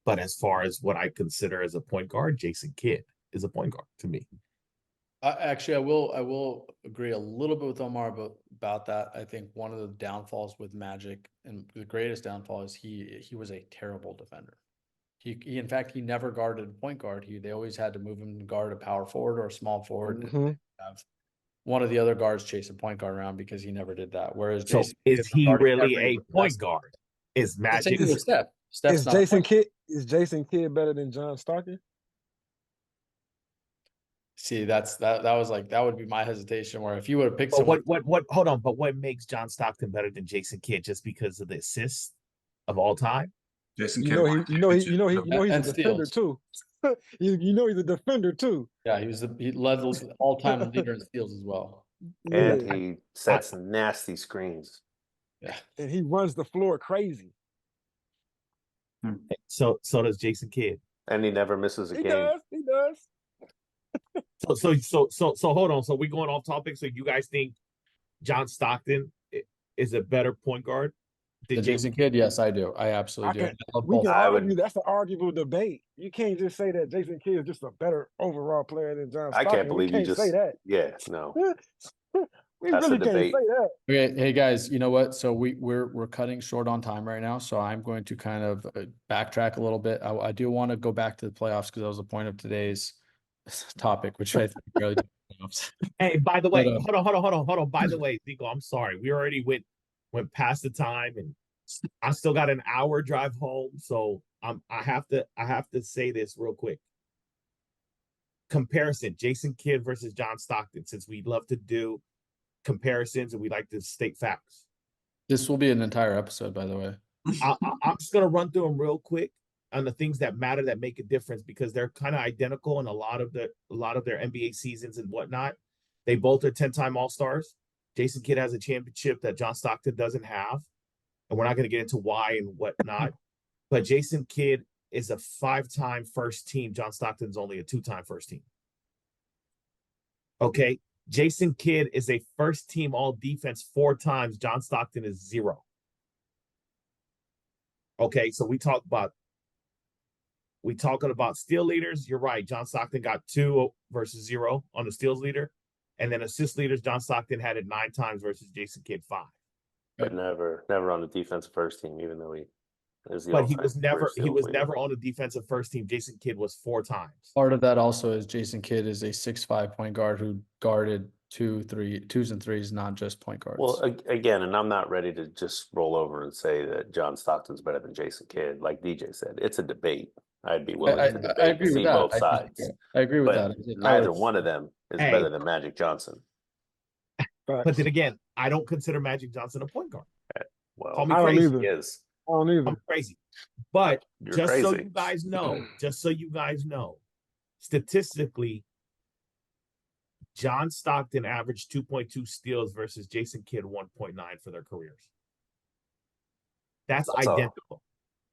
But as far as what I consider as a point guard, Jason Kidd is a point guard to me. Actually, I will agree a little bit with Omar about that. I think one of the downfalls with Magic, and the greatest downfall, is he was a terrible defender. He in fact, he never guarded a point guard. They always had to move him to guard a power forward or a small forward. Mm-hmm. Have one of the other guards chase a point guard around because he never did that. Whereas So Jason is he guarding really every a point best- guard? Is Same Magic thing with Steph. Steph's Is not a Jason point- Kidd better than John Stockton? See, that was like, that would be my hesitation, where if you would have picked but someone. what hold on, but what makes John Stockton better than Jason Kidd just because of the assists of all time? Jason You Kidd know won a he, you know he, you know he, championship. you know he's a And defender steals. too. you know he's a defender too. Yeah, he led the all-time leader in steals as well. And Yeah. he sets nasty screens. Yeah. And he runs the floor crazy. So does Jason Kidd. And he never misses a He game. does. He does. So hold on. So we going off topic. So you guys think John Stockton is a better point guard The Jason Kidd, yes, I do. I absolutely do. I love We both. can I would- argue. That's an arguable debate. You can't just say that Jason Kidd is just a better overall player than John I Stockton. can't believe we you can't just say that. Yeah, no. We That's a really can't say debate. that. Okay, hey guys, you know what? So we're cutting short on time right now, so I'm going to kind of backtrack a little bit. I do want to go back to the playoffs because that was the point of today's topic, which I think really playoffs. Hey, by the way, But, hold on. By the way, Zico, I'm sorry. We already went past the time, and I still got an hour drive home. So I have to say this real quick. Comparison: Jason Kidd versus John Stockton. Since we love to do comparisons and we like to state facts, This will be an entire episode, by the way. I'm just gonna run through them real quick on the things that matter that make a difference because they're kind of identical in a lot of their NBA seasons and whatnot. They both are 10-time All-Stars. Jason Kidd has a championship that John Stockton doesn't have, and we're not going to get into why and whatnot. But Jason Kidd is a 5-time first team. John Stockton's only a 2-time first team. Okay, Jason Kidd is a first team all defense 4 times. John Stockton is 0. Okay, so we talking about steal leaders. You're right. John Stockton got 2 versus 0 on the steals leader. And then assist leaders, John Stockton had it 9 times versus Jason Kidd 5. But never on the defensive first team, even though he is the But he all-time was never career steals leader. on the defensive first team. Jason Kidd was 4 times. Part of that also is Jason Kidd is a 6'5" point guard who guarded 2s and 3s, not just point guards. Well, again, and I'm not ready to just roll over and say that John Stockton's better than Jason Kidd. Like DJ said, it's a debate. I'd be willing to debate I agree and with see that. both sides. I agree with But that. neither one of them is Hey. better than Magic Johnson. But then again, I don't consider Magic Johnson a point guard. Well, Call me I don't crazy. either. he is. I don't either. I'm crazy. But You're just so crazy. you guys know, statistically, John Stockton averaged 2.2 steals versus Jason Kidd 1.9 for their careers. That's identical.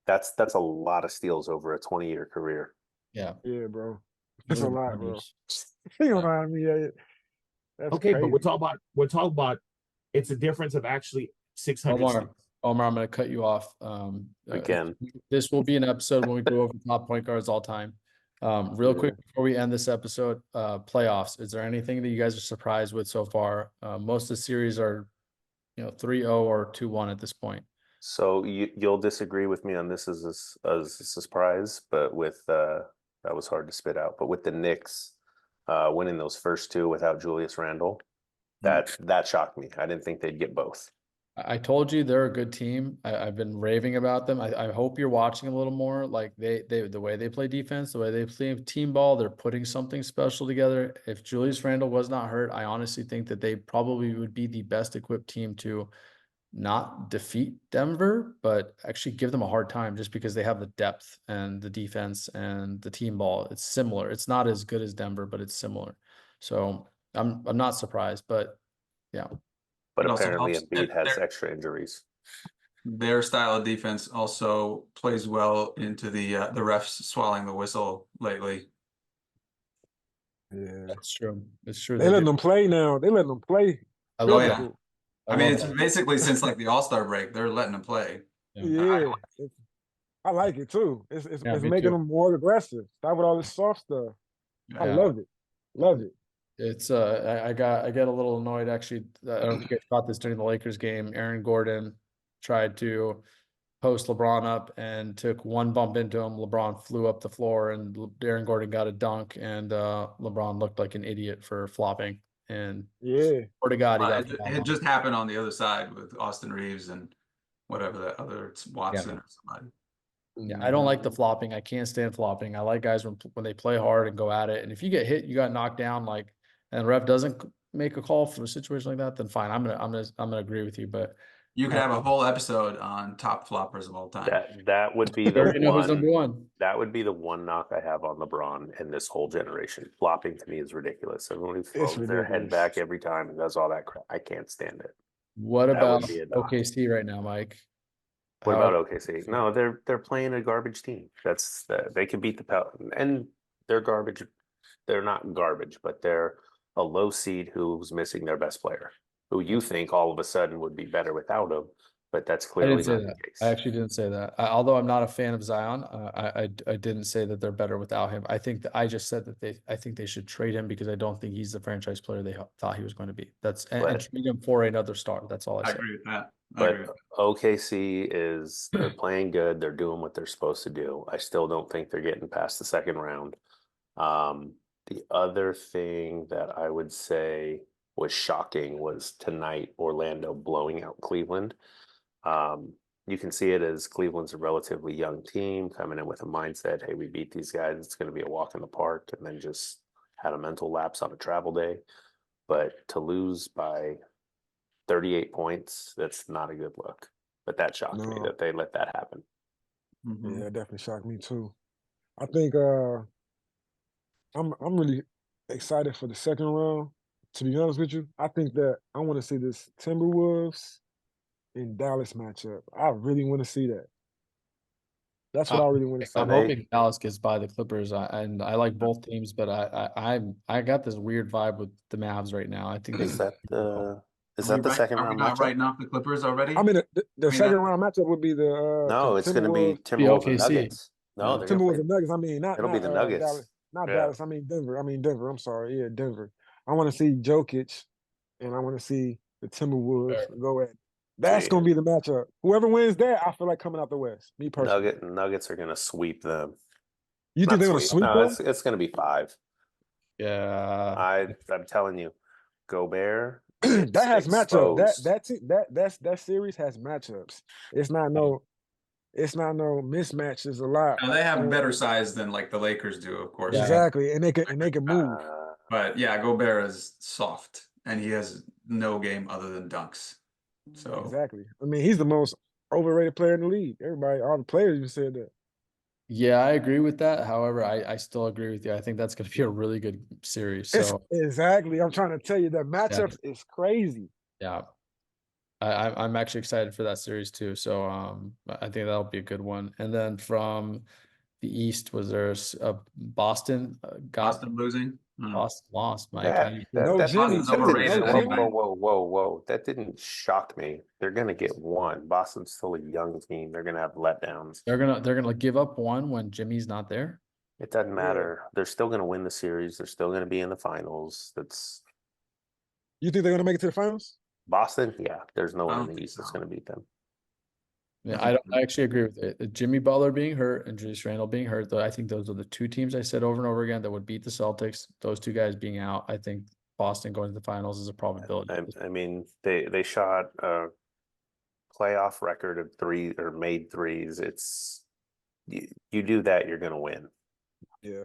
That's a lot of steals over a 20-year career. Yeah. Yeah, bro. That's a lot, bro. Numbers. You know what I mean? Yeah, that's Okay, crazy. but we're talking about it's a difference of actually 600 steals. Omar, I'm going to cut you off. Again. This will be an episode when we go over top point guards all time. Real quick before we end this episode, playoffs. Is there anything that you guys are surprised with so far? Most of the series are, 3-0 or 2-1 at this point. So you'll disagree with me on this as a surprise, but with that was hard to spit out. But with the Knicks winning those first 2 without Julius Randle, that shocked me. I didn't think they'd get both. I told you they're a good team. I've been raving about them. I hope you're watching a little more. Like they the way they play defense, the way they play team ball, they're putting something special together. If Julius Randle was not hurt, I honestly think that they probably would be the best equipped team to not defeat Denver, but actually give them a hard time just because they have the depth and the defense and the team ball. It's similar. It's not as good as Denver, but it's similar. So I'm not surprised, but yeah. But It also apparently helps Embiid that has they're- extra injuries. their style of defense also plays well into the refs swallowing the whistle lately. Yeah. That's true. It's true. They They letting do. them play now. They letting them play. I Oh love yeah, that. I mean love it's that. basically since like the All-Star break, they're letting them play. Yeah. I like it too. It's Yeah, me making too. them more aggressive. Stop with all this soft stuff. I Yeah. love it. Love it. It's I get a little annoyed actually. I don't know if you guys caught this during the Lakers game. Aaron Gordon tried to post LeBron up and took one bump into him. LeBron flew up the floor and Aaron Gordon got a dunk, and LeBron looked like an idiot for flopping. And Yeah. swear to God, he got It fouled had on. just happened on the other side with Austin Reeves and whatever that other, it's Watson or somebody. Yeah, I don't like the flopping. I can't stand flopping. I like guys when they play hard and go at it. And if you get hit, you got knocked down, like, and the ref doesn't make a call for a situation like that, then fine. I'm gonna agree with you. But You could have a whole episode on top floppers of all time. That would be you the already know who's number one. one. That would be the one knock I have on LeBron and this whole generation. Flopping to me is ridiculous. Everyone who throws their head ridiculous. back every time and does all that crap, I can't stand it. What That would about be a knock. OKC right now, Mike? What How- about OKC? No, they're playing a garbage team. They can beat the Pelicans, and they're garbage. They're not garbage, but they're a low seed who's missing their best player, who you think all of a sudden would be better without him, but that's I clearly didn't say not that. the case. I actually didn't say that. Although I'm not a fan of Zion, I didn't say that they're better without him. I think that I just said that I think they should trade him because I don't think he's the franchise player they thought he was going to be. And But- trade him for another star. That's all I I said. agree with that. But OKC they're playing good. They're doing what they're supposed to do. I still don't think they're getting past the second round. The other thing that I would say was shocking was tonight Orlando blowing out Cleveland. You can see it as Cleveland's a relatively young team coming in with a mindset, hey, we beat these guys, it's going to be a walk in the park, and then just had a mental lapse on a travel day. But to lose by 38 points, that's not a good look. But that shocked me No. that they let that happen. Mhm. Yeah, it definitely shocked me too. I think I'm really excited for the second round. To be honest with you, I think that I want to see this Timberwolves and Dallas matchup. I really want to see that. That's what I really want to see. I'm They- hoping Dallas gets by the Clippers, and I like both teams, but I got this weird vibe with the Mavs right now. I think Is that the second Are we round not matchup? writing off the Clippers already? I mean, the mean, second that- round matchup would be the No, it's going to be Timberwolves, Timberwolves and OKC. Nuggets. No, Yeah. they're going to Timberwolves play. and Nuggets. I mean, not It'll be the Nuggets. Dallas, not Yeah. Dallas. I mean Denver. I'm sorry. Yeah, Denver. I want to see Jokic, and I want to see the Timberwolves go at. That's See. gonna be the matchup. Whoever wins that, I feel like coming out the West. Me personally. Nuggets are going to sweep them. You think Not they're gonna sweep No, them? it's going to be 5. Yeah. I'm telling you, Gobert. That has matchup. exposed. That series has matchups. It's not no mismatches a lot. Now, they have better size than like the Lakers do, of course. Yeah. Exactly, and they can move. But yeah, Gobert is soft, and he has no game other than dunks. So Exactly. I mean, he's the most overrated player in the league. Everybody, all the players even said that. Yeah, I agree with that. However, I still agree with you. I think that's going to be a really good series. So Exactly. I'm trying to tell you that matchups is crazy. yeah, I'm actually excited for that series too. So I think that'll be a good one. And then from the East, was there a Boston Boston losing. Boston lost, Mike. No that Jimmy. didn't- overrated whoa, anyway. whoa. That didn't shock me. They're going to get one. Boston's still a young team. They're going to have letdowns. They're gonna give up one when Jimmy's not there. It doesn't matter. They're still going to win the series. They're still going to be in the finals. You think they're gonna make it to the finals? Boston. Yeah, there's no I one don't in the think East that's so. going to beat them. Yeah, I actually agree with it. Jimmy Butler being hurt and Julius Randle being hurt, though, I think those are the two teams I said over and over again that would beat the Celtics. Those two guys being out, I think Boston going to the finals is a probability. I mean, they shot a playoff record of 3 or made threes. It's you do that, you're going to win. Yeah.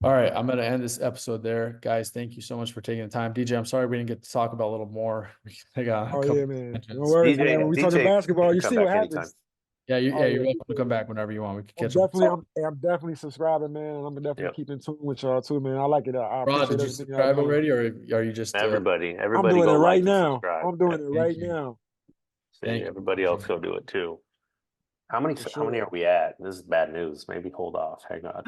All right, I'm going to end this episode there. Guys, thank you so much for taking the time. DJ, I'm sorry we didn't get to talk about a little more. I got a Oh couple yeah, man. mentions. No worries, DJ man. When we talking DJ basketball, can you come see what back happens. anytime. Yeah, Oh, you're yeah. welcome to come back whenever you want. We can I'm catch up. definitely subscribing, man. I'm definitely Yep. keep in tune with y'all too, man. I like it. I Ron, appreciate did you everything y'all subscribe doing. already, or are you just Everybody I'm doing go it like right and now. subscribe. I'm doing Yep. it right Thank you. now. See, Thank you. everybody else go do it too. How many sure. are we at? This is bad news. Maybe hold off. Hang on.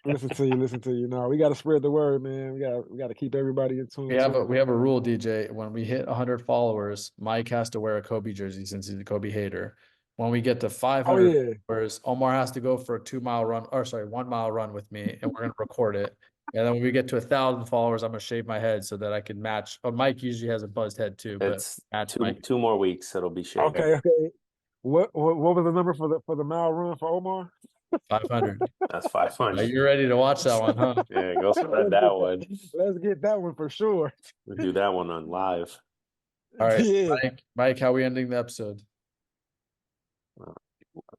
Listen to you. No, we got to spread the word, man. We got to keep everybody in tune. We have too. we have a rule, DJ. When we hit 100 followers, Mike has to wear a Kobe jersey since he's a Kobe hater. When we get to 500 yeah. followers, Omar has to go for a 2-mile run, or sorry, 1-mile run with me, and we're gonna record it. And then when we get to 1,000 followers, I'm gonna shave my head so that I can match. Oh, Mike usually has a buzzed head too, but It's match two Mike. 2 more weeks. It'll be shaved. Okay. What was the number for the mile run for Omar? 500. That's 500. You're ready to watch that one, huh? Yeah, go spread that one. Let's get that one for sure. We'll do that one on live. All right, Yeah. Mike, how we ending the episode?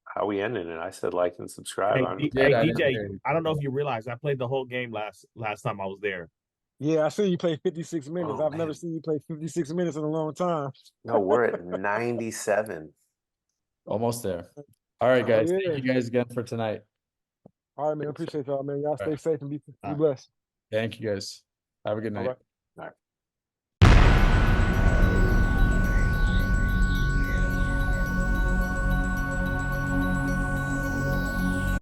How we ending it? I said like and subscribe. Hey, I'm- did, I hey didn't DJ, hear you. I don't know if you realize I played the whole game last time I was there. Yeah, I seen you play 56 minutes. Oh, I've never man. seen you play 56 minutes in a long time. No, we're at 97. Almost there. All right, Oh, guys. yeah. Thank you guys again for tonight. All right, man. Appreciate y'all, man. Y'all stay right. safe and be All right. blessed. Thank you guys. Have a good All night. right.